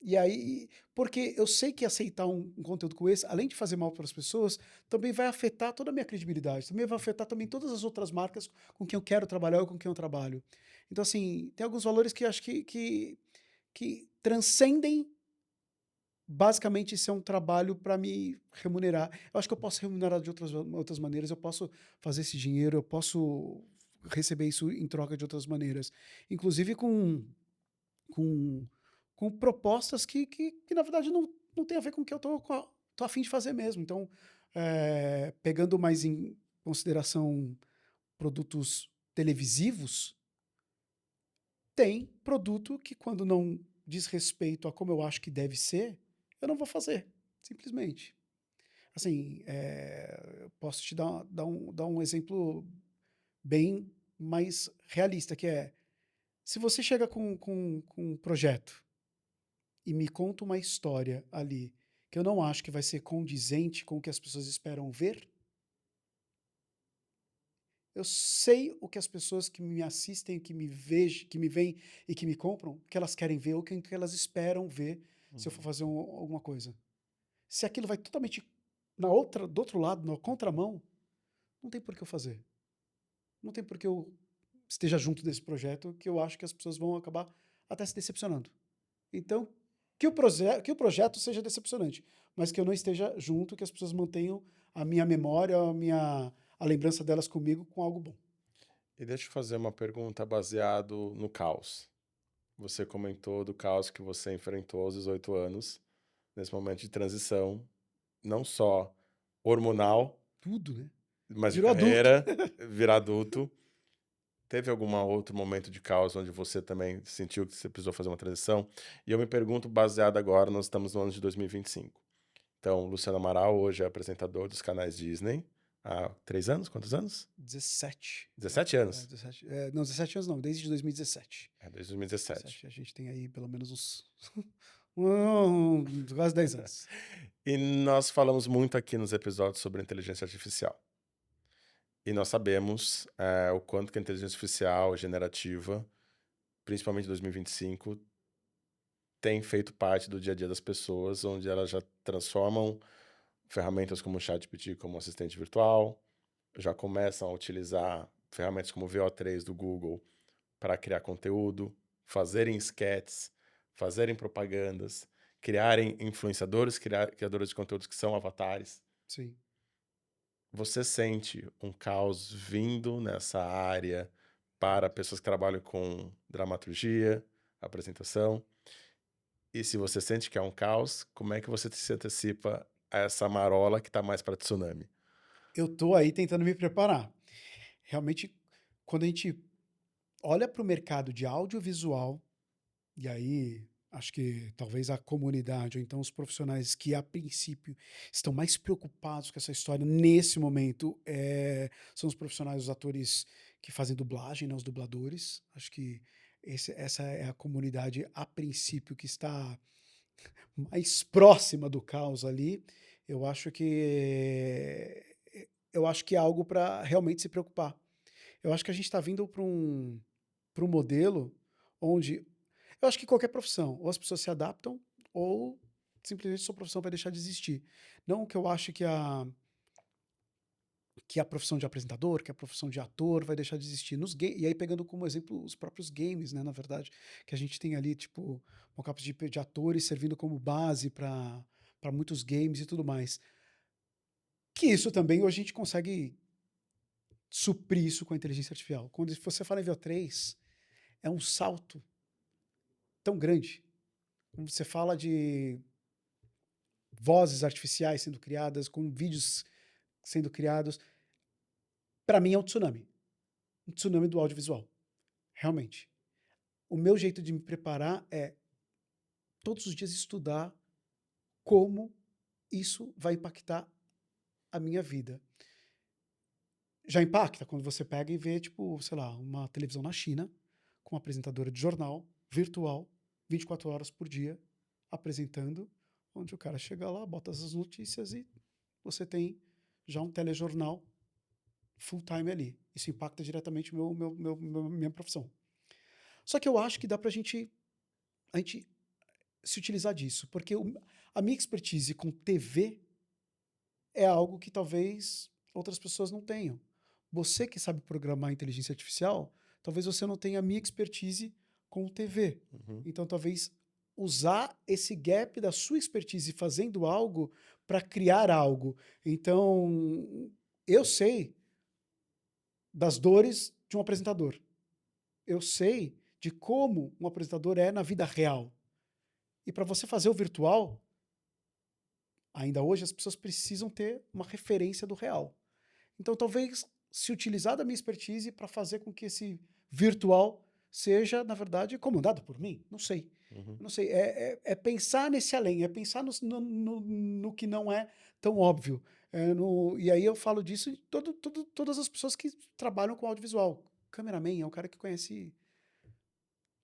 E aí, porque eu sei que aceitar um conteúdo como esse, além de fazer mal para as pessoas, também vai afetar toda a minha credibilidade, também vai afetar também todas as outras marcas com quem eu quero trabalhar ou com quem eu trabalho. Então, assim, tem alguns valores que eu acho que transcendem basicamente ser um trabalho para me remunerar. Eu acho que eu posso remunerar de outras maneiras, eu posso fazer esse dinheiro, eu posso receber isso em troca de outras maneiras. Inclusive com, com propostas que na verdade não tem a ver com o que eu tô a fim de fazer mesmo. Então, pegando mais em consideração produtos televisivos, tem produto que quando não diz respeito a como eu acho que deve ser, eu não vou fazer, simplesmente. Assim, eu posso te dar um exemplo bem mais realista, que é, se você chega com um projeto e me conta uma história ali que eu não acho que vai ser condizente com o que as pessoas esperam ver, eu sei o que as pessoas que me assistem, que me vejam, que me veem e que me compram, que elas querem ver ou que elas esperam ver se eu for Uhum. fazer alguma coisa. Se aquilo vai totalmente do outro lado, na contramão, não tem por que eu fazer. Não tem por que eu esteja junto desse projeto, que eu acho que as pessoas vão acabar até se decepcionando. Então, que o projeto seja decepcionante, mas que eu não esteja junto, que as pessoas mantenham a minha memória, a lembrança delas comigo com algo bom. E deixa eu fazer uma pergunta baseado no caos. Você comentou do caos que você enfrentou aos 18 anos, nesse momento de transição, não só hormonal, Tudo, né? mas de Virou adulto. carreira, virar adulto. Teve algum outro momento de caos onde você também sentiu que você precisou fazer uma transição? E eu me pergunto, baseado agora, nós estamos no ano de 2025. Então, Luciano Amaral hoje é apresentador dos canais Disney há 3 anos? Quantos anos? 17. 17 anos. 17, não, 17 anos não, desde 2017. É, desde 2017. 17, a gente tem aí pelo menos uns quase 10 anos. E nós falamos muito aqui nos episódios sobre inteligência artificial. E nós sabemos o quanto que a inteligência artificial generativa, principalmente em 2025, tem feito parte do dia a dia das pessoas, onde elas já transformam ferramentas como o ChatGPT como assistente virtual, já começam a utilizar ferramentas como o VO3 do Google para criar conteúdo, fazerem sketches, fazerem propagandas, criarem influenciadores, criadores de conteúdos que são avatares. Sim. Você sente um caos vindo nessa área para pessoas que trabalham com dramaturgia, apresentação? E se você sente que é um caos, como é que você se antecipa a essa marola que está mais para tsunami? Eu tô aí tentando me preparar. Realmente, quando a gente olha para o mercado de audiovisual, e aí acho que talvez a comunidade, ou então os profissionais que a princípio estão mais preocupados com essa história nesse momento, são os profissionais, os atores que fazem dublagem, né, os dubladores. Acho que essa é a comunidade a princípio que está mais próxima do caos ali. Eu acho que eu acho que é algo para realmente se preocupar. Eu acho que a gente está vindo para um modelo onde eu acho que qualquer profissão, ou as pessoas se adaptam, ou simplesmente sua profissão vai deixar de existir. Não que eu ache que que a profissão de apresentador, que a profissão de ator vai deixar de existir nos games. E aí, pegando como exemplo os próprios games, né, na verdade, que a gente tem ali, tipo, mockups de atores servindo como base para muitos games e tudo mais. Que isso também hoje a gente consegue suprir isso com a inteligência artificial. Quando você fala em VO3, é um salto tão grande. Quando você fala de vozes artificiais sendo criadas, com vídeos sendo criados, para mim é um tsunami do audiovisual, realmente. O meu jeito de me preparar é todos os dias estudar como isso vai impactar a minha vida. Já impacta quando você pega e vê, tipo, sei lá, uma televisão na China, com uma apresentadora de jornal, virtual, 24 horas por dia, apresentando, onde o cara chega lá, bota as notícias e você tem já um telejornal full time ali. Isso impacta diretamente minha profissão. Só que eu acho que dá pra a gente se utilizar disso, porque a minha expertise com TV é algo que talvez outras pessoas não tenham. Você que sabe programar inteligência artificial, talvez você não tenha a minha expertise com TV. Uhum. Então, talvez usar esse gap da sua expertise fazendo algo para criar algo. Então, eu sei das dores de um apresentador. Eu sei de como um apresentador é na vida real. E para você fazer o virtual, ainda hoje as pessoas precisam ter uma referência do real. Então, talvez se utilizar da minha expertise para fazer com que esse virtual seja, na verdade, comandado por mim. Não sei. Uhum. Não sei. É pensar nesse além, é pensar no que não é tão óbvio. E aí eu falo disso em todas as pessoas que trabalham com audiovisual. Cameraman é um cara que conhece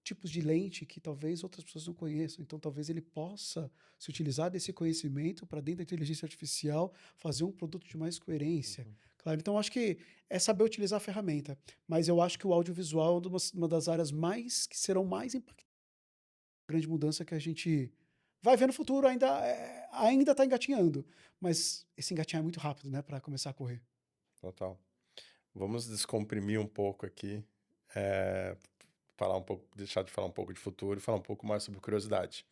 tipos de lente que talvez outras pessoas não conheçam. Então, talvez ele possa se utilizar desse conhecimento para dentro da inteligência artificial fazer um produto de mais coerência. Uhum. Claro, então acho que é saber utilizar a ferramenta, mas eu acho que o audiovisual é uma das áreas mais que serão mais impactantes. Grande mudança que a gente vai ver no futuro, ainda está engatinhando, mas esse engatinhar é muito rápido, né, para começar a correr. Total. Vamos descomprimir um pouco aqui, eh, falar um pouco, deixar de falar um pouco de futuro e falar um pouco mais sobre curiosidade.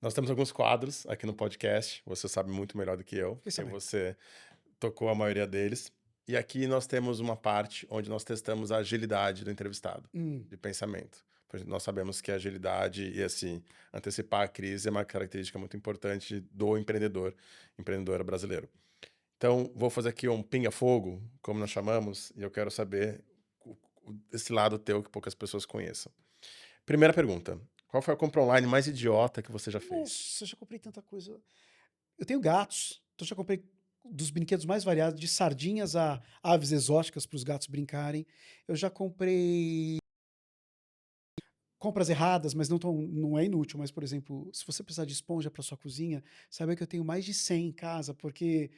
Nós temos alguns quadros aqui no podcast, você sabe muito melhor do que eu, Fiquei porque sabendo. você tocou a maioria deles. E aqui nós temos uma parte onde nós testamos a agilidade do entrevistado, Hum, de pensamento. Por exemplo, nós sabemos que a agilidade e, assim, antecipar a crise é uma característica muito importante do empreendedor brasileiro. Então, vou fazer aqui um pinga-fogo, como nós chamamos, e eu quero saber esse lado teu que poucas pessoas conheçam. Primeira pergunta: qual foi a compra online mais idiota que você já fez? nossa, eu já comprei tanta coisa. Eu tenho gatos, então já comprei dos brinquedos mais variados, de sardinhas a aves exóticas para os gatos brincarem. Eu já comprei compras erradas, mas não é inútil. Mas, por exemplo, se você precisar de esponja para sua cozinha, saiba que eu tenho mais de 100 em casa, porque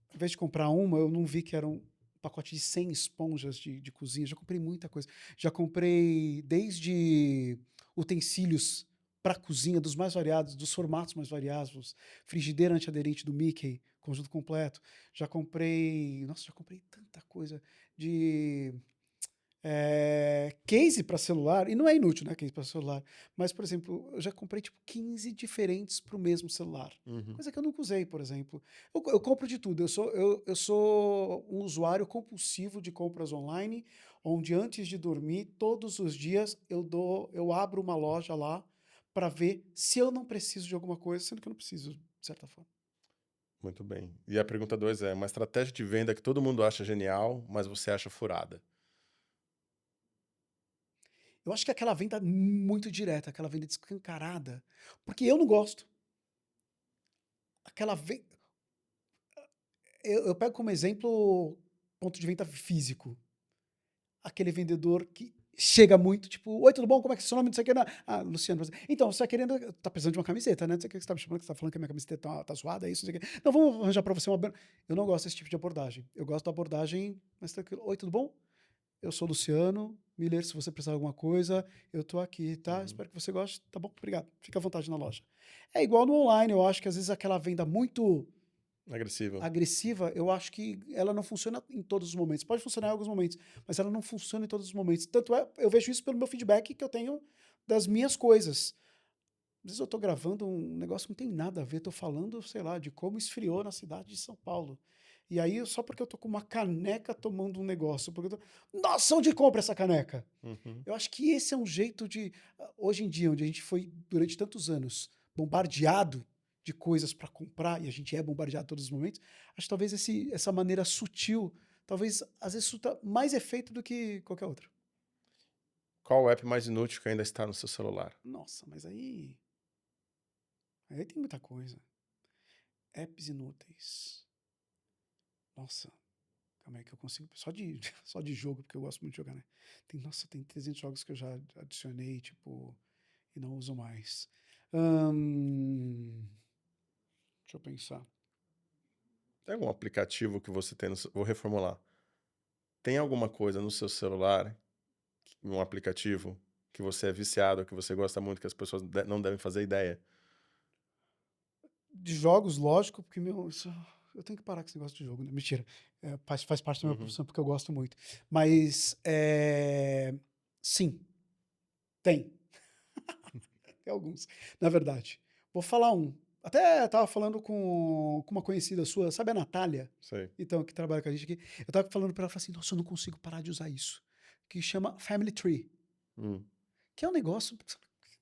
ao invés de comprar uma, eu não vi que era um pacote de 100 esponjas de cozinha. Já comprei muita coisa. Já comprei desde utensílios para cozinha, dos mais variados, dos formatos mais variados, frigideira antiaderente do Mickey, conjunto completo. Já comprei tanta coisa de case para celular, e não é inútil, né, case para celular, mas, por exemplo, eu já comprei tipo 15 diferentes para o mesmo celular, Uhum. coisa que eu nunca usei, por exemplo. Eu compro de tudo, eu sou um usuário compulsivo de compras online, onde antes de dormir, todos os dias, eu abro uma loja lá para ver se eu não preciso de alguma coisa, sendo que eu não preciso, de certa forma. Muito bem. E a pergunta 2 é: uma estratégia de venda que todo mundo acha genial, mas você acha furada? Eu acho que aquela venda muito direta, aquela venda descancarada, porque eu não gosto. Aquela venda. Eu pego como exemplo ponto de venda físico. Aquele vendedor que chega muito, tipo, oi, tudo bom? Como é que é seu nome? Não sei o que. Luciano. Então, você tá querendo. Tá precisando de uma camiseta, né? Não sei o que você tá me chamando, que você tá falando que a minha camiseta tá zoada, é isso, não sei o que. Não, vamos arranjar pra você uma. Eu não gosto desse tipo de abordagem. Eu gosto da abordagem mais tranquila. Oi, tudo bom? Eu sou o Luciano Miller. Se você precisar de alguma coisa, eu tô aqui, tá? Uhum. Espero que você goste. Tá bom? Obrigado. Fica à vontade na loja. É igual no online, eu acho que às vezes aquela venda muito Agressivo. agressiva, eu acho que ela não funciona em todos os momentos. Pode funcionar em alguns momentos, mas ela não funciona em todos os momentos. Tanto é, eu vejo isso pelo meu feedback que eu tenho das minhas coisas. Às vezes eu tô gravando um negócio que não tem nada a ver, tô falando, sei lá, de como esfriou na cidade de São Paulo. E aí, só porque eu tô com uma caneca tomando um negócio, porque eu tô... Nossa, onde compra essa caneca? Uhum. Eu acho que esse é um jeito de, hoje em dia, onde a gente foi durante tantos anos bombardeado de coisas para comprar, e a gente é bombardeado todos os momentos, acho que talvez essa maneira sutil, talvez às vezes surta mais efeito do que qualquer outra. Qual o app mais inútil que ainda está no seu celular? Nossa, mas aí tem muita coisa. Apps inúteis. Nossa, calma aí que eu consigo. Só de jogo, porque eu gosto muito de jogar, né? Tem 300 jogos que eu já adicionei, tipo, e não uso mais. Deixa eu pensar. Tem algum aplicativo que você tem no seu... Vou reformular. Tem alguma coisa no seu celular, um aplicativo, que você é viciado, que você gosta muito, que as pessoas não devem fazer ideia? De jogos, lógico, porque, eu tenho que parar com esse negócio de jogo, né? Mentira. Faz parte da minha Uhum. profissão, porque eu gosto muito. Mas, sim, tem. Tem alguns, na verdade. Vou falar um. Até estava falando com uma conhecida sua, sabe a Natália? Sei. Então, que trabalha com a gente aqui. Eu estava falando para ela, falei assim, nossa, eu não consigo parar de usar isso. Que chama Family Tree. Hum, Que é um negócio,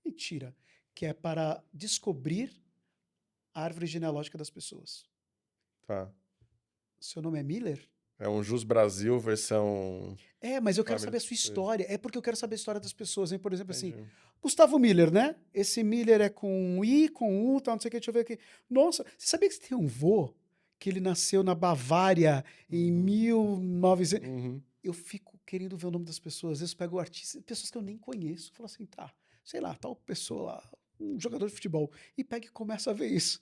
mentira, que é para descobrir a árvore genealógica das pessoas. tá. Seu nome é Miller? É um Jus Brasil versão Mas eu quero Family saber a sua Tree. história. É porque eu quero saber a história das pessoas, hein? Por exemplo, assim, Entendi. Gustavo Miller, né? Esse Miller é com I, com U, tal, não sei o que, deixa eu ver aqui. Nossa, você sabia que você tem um vô que ele nasceu na Bavária em Uhum. 1900? Uhum. Eu fico querendo ver o nome das pessoas. Às vezes eu pego artistas, pessoas que eu nem conheço. Falo assim, tá, sei lá, tal pessoa lá, um jogador de futebol. E pega e começa a ver isso.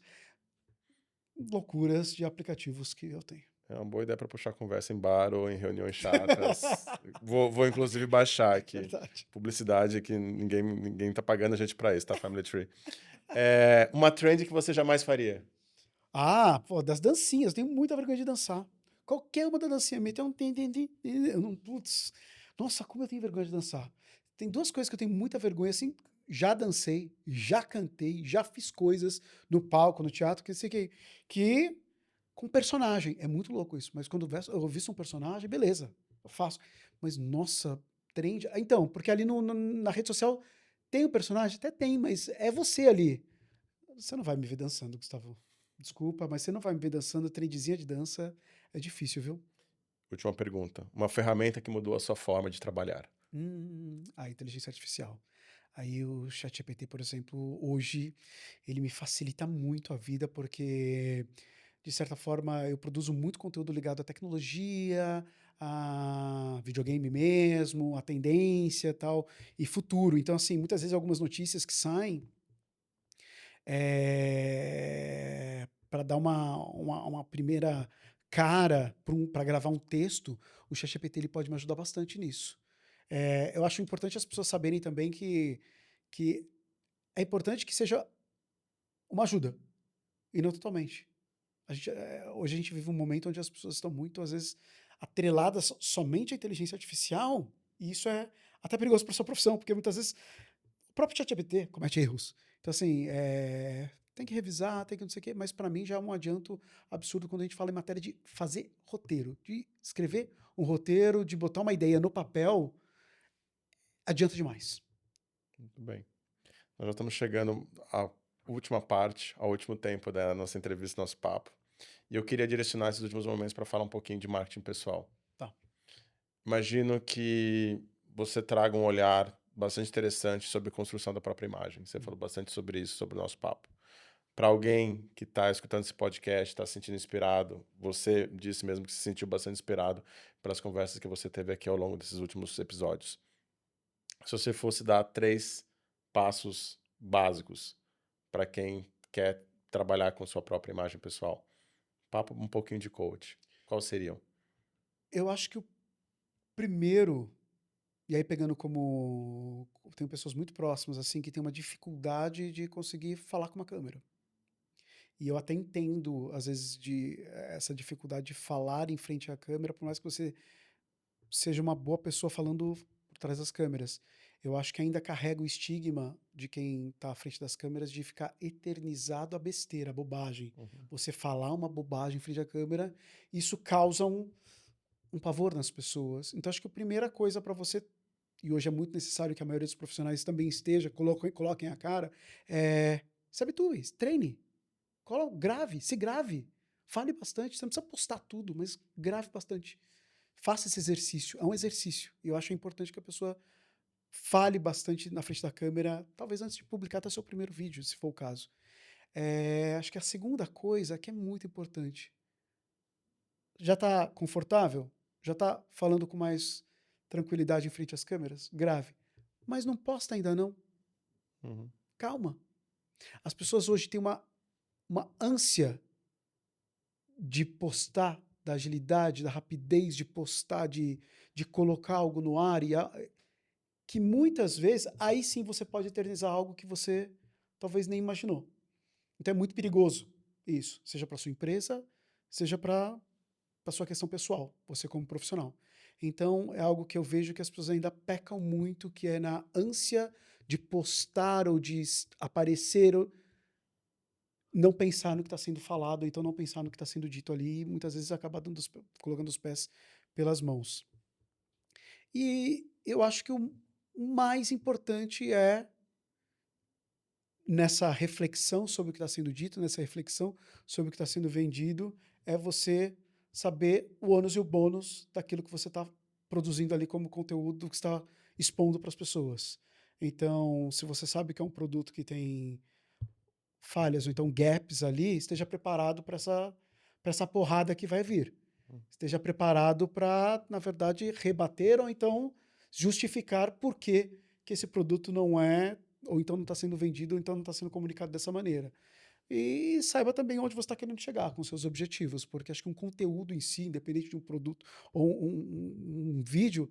Loucuras de aplicativos que eu tenho. É uma boa ideia para puxar conversa em bar ou em reuniões chatas. Vou inclusive baixar aqui. Verdade. Publicidade que ninguém tá pagando a gente para isso, tá? Family Tree. Uma trend que você jamais faria. Ah, pô, das dancinhas, eu tenho muita vergonha de dançar. Qualquer uma da dancinha, meter um eu não, putz, nossa, como eu tenho vergonha de dançar. Tem duas coisas que eu tenho muita vergonha, assim, já dancei, já cantei, já fiz coisas no palco, no teatro, que sei que com personagem, é muito louco isso, mas quando eu visto um personagem, beleza, eu faço. Mas, nossa, trend, então, porque ali na rede social tem o personagem? Até tem, mas é você ali. Você não vai me ver dançando, Gustavo. Desculpa, mas você não vai me ver dançando. Trendzinha de dança é difícil, viu? Última pergunta. Uma ferramenta que mudou a sua forma de trabalhar. A inteligência artificial. Aí o ChatGPT, por exemplo, hoje ele me facilita muito a vida porque, de certa forma, eu produzo muito conteúdo ligado à tecnologia, a videogame mesmo, a tendência e tal, e futuro. Então, assim, muitas vezes algumas notícias que saem para dar uma primeira cara para gravar um texto, o ChatGPT ele pode me ajudar bastante nisso. Eu acho importante as pessoas saberem também que é importante que seja uma ajuda, e não totalmente. Hoje a gente vive um momento onde as pessoas estão muito, às vezes, atreladas somente à inteligência artificial, e isso é até perigoso para sua profissão, porque muitas vezes o próprio ChatGPT comete erros. Então, assim, tem que revisar, tem que não sei o quê, mas para mim já é um adianto absurdo quando a gente fala em matéria de fazer roteiro, de escrever um roteiro, de botar uma ideia no papel, adianta demais. Muito bem. Nós já estamos chegando à última parte, ao último tempo da nossa entrevista, nosso papo. E eu queria direcionar esses últimos momentos para falar um pouquinho de marketing pessoal. Tá. Imagino que você traga um olhar bastante interessante sobre a construção da própria imagem. Você falou bastante sobre isso, sobre o nosso papo. Para alguém que está escutando esse podcast, está se sentindo inspirado, você disse mesmo que se sentiu bastante inspirado pelas conversas que você teve aqui ao longo desses últimos episódios. Se você fosse dar 3 passos básicos para quem quer trabalhar com sua própria imagem pessoal, papo um pouquinho de coach, quais seriam? Eu acho que o primeiro, e aí pegando como tenho pessoas muito próximas assim que têm uma dificuldade de conseguir falar com uma câmera. E eu até entendo, às vezes, essa dificuldade de falar em frente à câmera, por mais que você seja uma boa pessoa falando por trás das câmeras. Eu acho que ainda carrega o estigma de quem está à frente das câmeras de ficar eternizado a besteira, a bobagem. Uhum. Você falar uma bobagem em frente à câmera, isso causa um pavor nas pessoas. Então, acho que a primeira coisa para você, e hoje é muito necessário que a maioria dos profissionais também esteja, coloquem a cara, se habitue, treine, grave, se grave, fale bastante. Você não precisa postar tudo, mas grave bastante. Faça esse exercício, é um exercício. E eu acho importante que a pessoa fale bastante na frente da câmera, talvez antes de publicar até seu primeiro vídeo, se for o caso. Acho que a segunda coisa que é muito importante, já está confortável? Já está falando com mais tranquilidade em frente às câmeras? Grave. Mas não posta ainda não. Uhum. Calma. As pessoas hoje têm uma ânsia de postar, da agilidade, da rapidez de postar, de colocar algo no ar, que muitas vezes, aí sim você pode eternizar algo que você talvez nem imaginou. Então é muito perigoso isso, seja para sua empresa, seja para sua questão pessoal, você como profissional. Então é algo que eu vejo que as pessoas ainda pecam muito, que é na ânsia de postar ou de aparecer, ou não pensar no que está sendo falado, ou então não pensar no que está sendo dito ali, e muitas vezes acaba colocando os pés pelas mãos. E eu acho que o mais importante é, nessa reflexão sobre o que está sendo dito, nessa reflexão sobre o que está sendo vendido, é você saber o ônus e o bônus daquilo que você está produzindo ali como conteúdo que está expondo para as pessoas. Então, se você sabe que é um produto que tem falhas ou então gaps ali, esteja preparado para essa porrada que vai vir. Esteja preparado para, na verdade, rebater ou então justificar por que esse produto não é, ou então não está sendo vendido, ou então não está sendo comunicado dessa maneira. E saiba também onde você está querendo chegar com seus objetivos, porque acho que um conteúdo em si, independente de um produto ou um vídeo,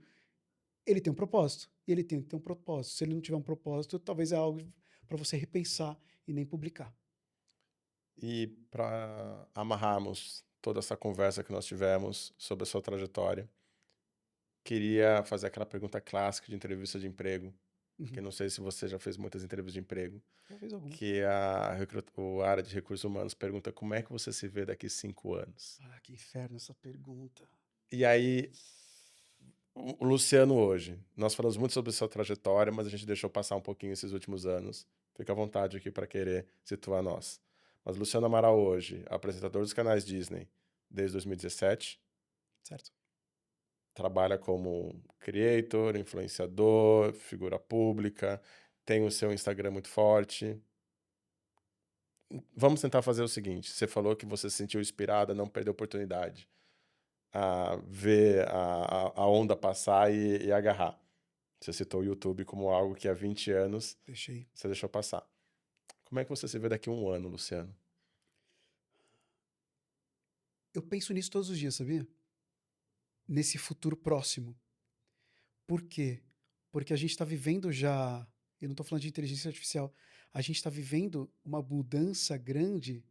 ele tem um propósito. E ele tem que ter um propósito. Se ele não tiver um propósito, talvez é algo para você repensar e nem publicar. E para amarrarmos toda essa conversa que nós tivemos sobre a sua trajetória, queria fazer aquela pergunta clássica de entrevista de emprego, que Uhum. não sei se você já fez muitas entrevistas de emprego, Já fez algumas. que a área de recursos humanos pergunta como é que você se vê daqui 5 anos. Ah, que inferno essa pergunta. E aí, o Luciano hoje, nós falamos muito sobre sua trajetória, mas a gente deixou passar um pouquinho esses últimos anos. Fica à vontade aqui para querer situar nós. Mas Luciano Amaral hoje, apresentador dos canais Disney desde 2017, Certo. trabalha como creator, influenciador, figura pública, tem o seu Instagram muito forte. Vamos tentar fazer o seguinte: você falou que você se sentiu inspirado a não perder a oportunidade, a ver a onda passar e agarrar. Você citou o YouTube como algo que há 20 anos Deixei. você deixou passar. Como é que você se vê daqui a um ano, Luciano? Eu penso nisso todos os dias, sabia? Nesse futuro próximo. Por quê? Porque a gente está vivendo já. Eu não estou falando de inteligência artificial. A gente está vivendo uma mudança grande,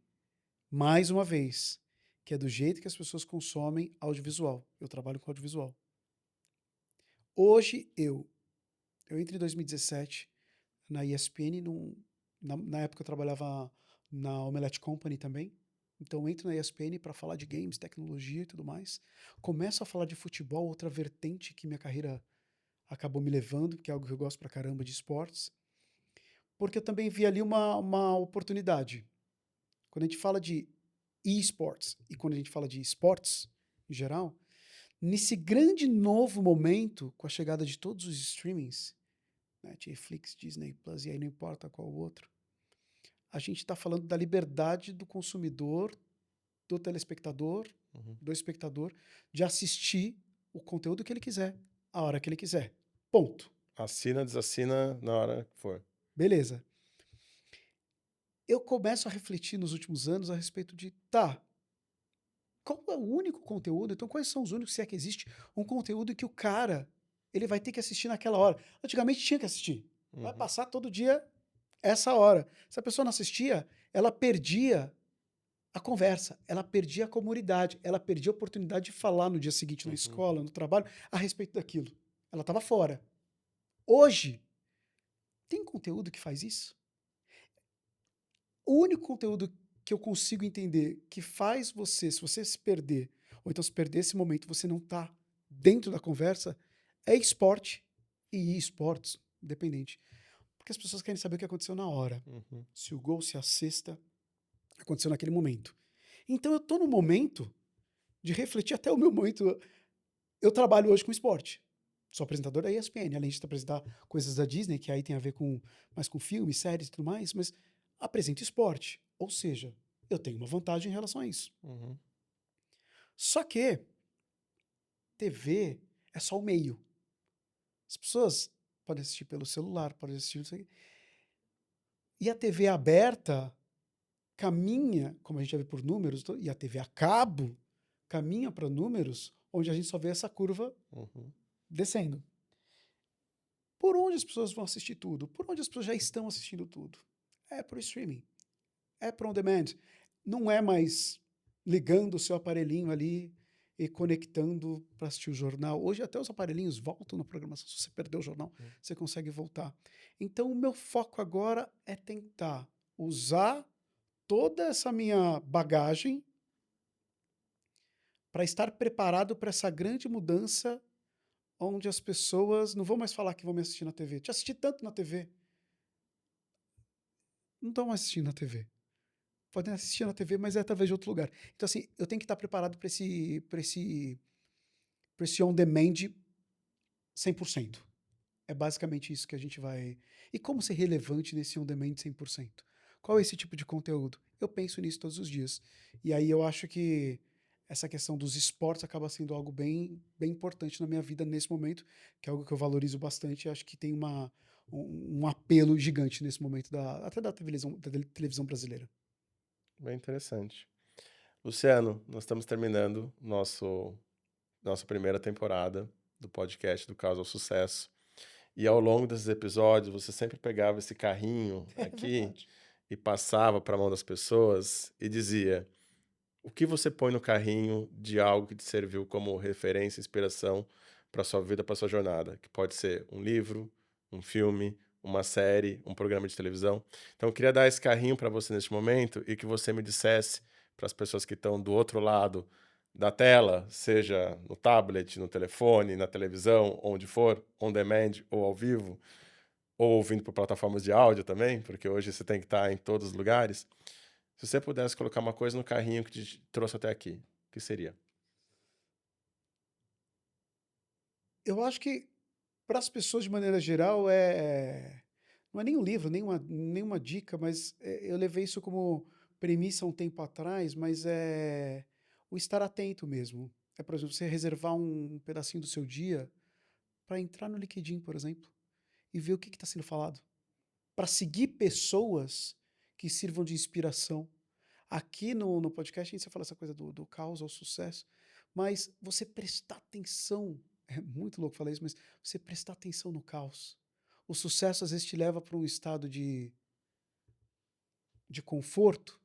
mais uma vez, que é do jeito que as pessoas consomem audiovisual. Eu trabalho com audiovisual. Hoje, eu entrei em 2017 na ESPN, na época eu trabalhava na Omelette Company também. Então eu entro na ESPN para falar de games, tecnologia e tudo mais. Começo a falar de futebol, outra vertente que minha carreira acabou me levando, que é algo que eu gosto pra caramba de esportes, porque eu também vi ali uma oportunidade. Quando a gente fala de esports e quando a gente fala de esportes em geral, nesse grande novo momento, com a chegada de todos os streamings, Netflix, Disney Plus, e aí não importa qual outro, a gente está falando da liberdade do consumidor, do telespectador, Uhum. do espectador, de assistir o conteúdo que ele quiser, a hora que ele quiser. Ponto. Assina, desassina na hora que for. Beleza. Eu começo a refletir nos últimos anos a respeito de, tá, qual é o único conteúdo? Então, quais são os únicos, se é que existe, um conteúdo que o cara, ele vai ter que assistir naquela hora? Antigamente tinha que assistir. Vai Uhum. passar todo dia essa hora. Se a pessoa não assistia, ela perdia a conversa, ela perdia a comunidade, ela perdia a oportunidade de falar no dia seguinte na Uhum. escola, no trabalho, a respeito daquilo. Ela estava fora. Hoje, tem conteúdo que faz isso? O único conteúdo que eu consigo entender que faz você, se você se perder, ou então se perder esse momento, você não tá dentro da conversa, é esporte e esportes, independente. Porque as pessoas querem saber o que aconteceu na hora. Uhum. Se o gol, se a cesta aconteceu naquele momento. Então eu tô no momento de refletir até o meu momento. Eu trabalho hoje com esporte. Sou apresentador da ESPN, além de apresentar coisas da Disney, que aí tem a ver com mais com filmes, séries e tudo mais, mas apresento esporte. Ou seja, eu tenho uma vantagem em relação a isso. Uhum. Só que TV é só o meio. As pessoas podem assistir pelo celular, podem assistir isso aí. E a TV aberta caminha, como a gente já vê por números, e a TV a cabo caminha para números onde a gente só vê essa curva Uhum. descendo. Por onde as pessoas vão assistir tudo? Por onde as pessoas já estão assistindo tudo? É por streaming. É por on demand. Não é mais ligando o seu aparelhinho ali e conectando para assistir o jornal. Hoje até os aparelhinhos voltam na programação. Se você perdeu o jornal, Uhum. você consegue voltar. Então o meu foco agora é tentar usar toda essa minha bagagem para estar preparado para essa grande mudança onde as pessoas não vão mais falar que vão me assistir na TV. Te assisti tanto na TV. Não estão mais assistindo na TV. Podem assistir na TV, mas é através de outro lugar. Então, assim, eu tenho que estar preparado para esse on-demand 100%. É basicamente isso que a gente vai. E como ser relevante nesse on-demand 100%? Qual é esse tipo de conteúdo? Eu penso nisso todos os dias. E aí eu acho que essa questão dos esportes acaba sendo algo bem, bem importante na minha vida nesse momento, que é algo que eu valorizo bastante e acho que tem um apelo gigante nesse momento, até da televisão brasileira. Bem interessante. Luciano, nós estamos terminando nossa primeira temporada do podcast do Caos ao Sucesso. E ao longo desses episódios, você sempre pegava esse carrinho É aqui verdade. e passava para a mão das pessoas e dizia: o que você põe no carrinho de algo que te serviu como referência, inspiração para sua vida, para sua jornada? Que pode ser um livro, um filme, uma série, um programa de televisão. Então, eu queria dar esse carrinho para você neste momento e que você me dissesse para as pessoas que estão do outro lado da tela, seja no tablet, no telefone, na televisão, onde for, on demand ou ao vivo, ou ouvindo por plataformas de áudio também, porque hoje você tem que estar em todos os lugares. Se você pudesse colocar uma coisa no carrinho que te trouxe até aqui, o que seria? Eu acho que para as pessoas de maneira geral não é nem um livro, nem uma dica, mas eu levei isso como premissa um tempo atrás, mas é o estar atento mesmo. É, por exemplo, você reservar um pedacinho do seu dia para entrar no LinkedIn, por exemplo, e ver o que está sendo falado. Para seguir pessoas que sirvam de inspiração. Aqui no podcast a gente fala essa coisa do caos ao sucesso, mas você prestar atenção, é muito louco falar isso, mas você prestar atenção no caos. O sucesso às vezes te leva para um estado de conforto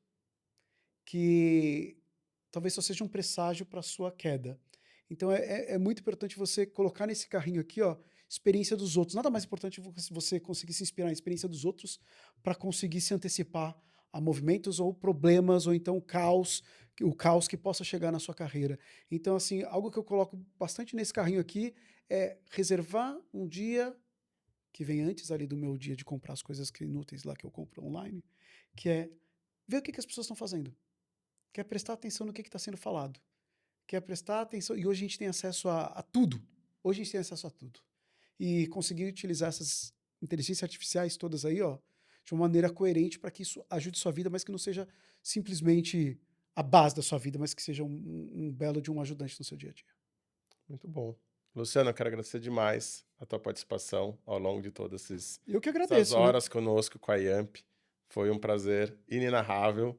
que talvez só seja um presságio para a sua queda. Então é muito importante você colocar nesse carrinho aqui, ó, experiência dos outros. Nada mais importante você conseguir se inspirar na experiência dos outros para conseguir se antecipar a movimentos ou problemas ou então o caos que possa chegar na sua carreira. Então, assim, algo que eu coloco bastante nesse carrinho aqui é reservar um dia que vem antes ali do meu dia de comprar as coisas inúteis lá que eu compro online, que é ver o que as pessoas estão fazendo. Quer prestar atenção no que está sendo falado. Quer prestar atenção. E hoje a gente tem acesso a tudo. Hoje a gente tem acesso a tudo. E conseguir utilizar essas inteligências artificiais todas aí, ó, de uma maneira coerente para que isso ajude sua vida, mas que não seja simplesmente a base da sua vida, mas que seja um belo de um ajudante no seu dia a dia. Muito bom. Luciano, eu quero agradecer demais a tua participação ao longo de todas Eu que essas agradeço, né? horas conosco com a IAMP. Foi um prazer inenarrável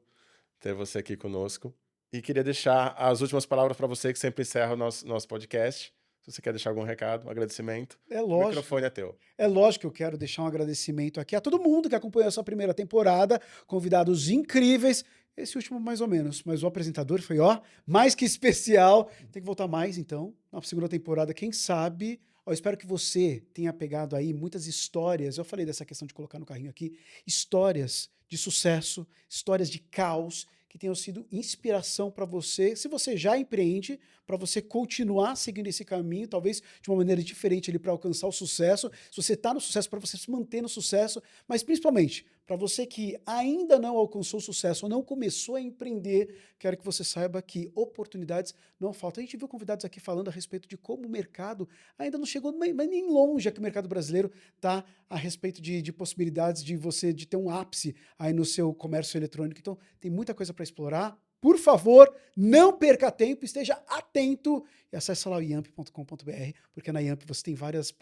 ter você aqui conosco. E queria deixar as últimas palavras para você, que sempre encerra o nosso podcast. Se você quer deixar algum recado, um agradecimento, É o lógico. microfone é teu. É lógico que eu quero deixar um agradecimento aqui a todo mundo que acompanhou essa primeira temporada, convidados incríveis. Esse último mais ou menos, mas o apresentador foi, ó, mais que especial. Tem que voltar mais então, na segunda temporada, quem sabe. Ó, espero que você tenha pegado aí muitas histórias. Eu falei dessa questão de colocar no carrinho aqui, histórias de sucesso, histórias de caos que tenham sido inspiração para você, se você já empreende, para você continuar seguindo esse caminho, talvez de uma maneira diferente ali para alcançar o sucesso. Se você está no sucesso, para você se manter no sucesso, mas principalmente para você que ainda não alcançou o sucesso ou não começou a empreender, quero que você saiba que oportunidades não faltam. A gente viu convidados aqui falando a respeito de como o mercado ainda não chegou mas nem longe aqui o mercado brasileiro está a respeito de possibilidades de você de ter um ápice aí no seu comércio eletrônico. Então, tem muita coisa para explorar. Por favor, não perca tempo, esteja atento e acesse lá o yamp.com.br, porque na Yamp você tem várias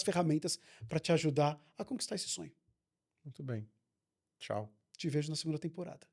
ferramentas para te ajudar a conquistar esse sonho. Muito bem. Tchau. Te vejo na segunda temporada.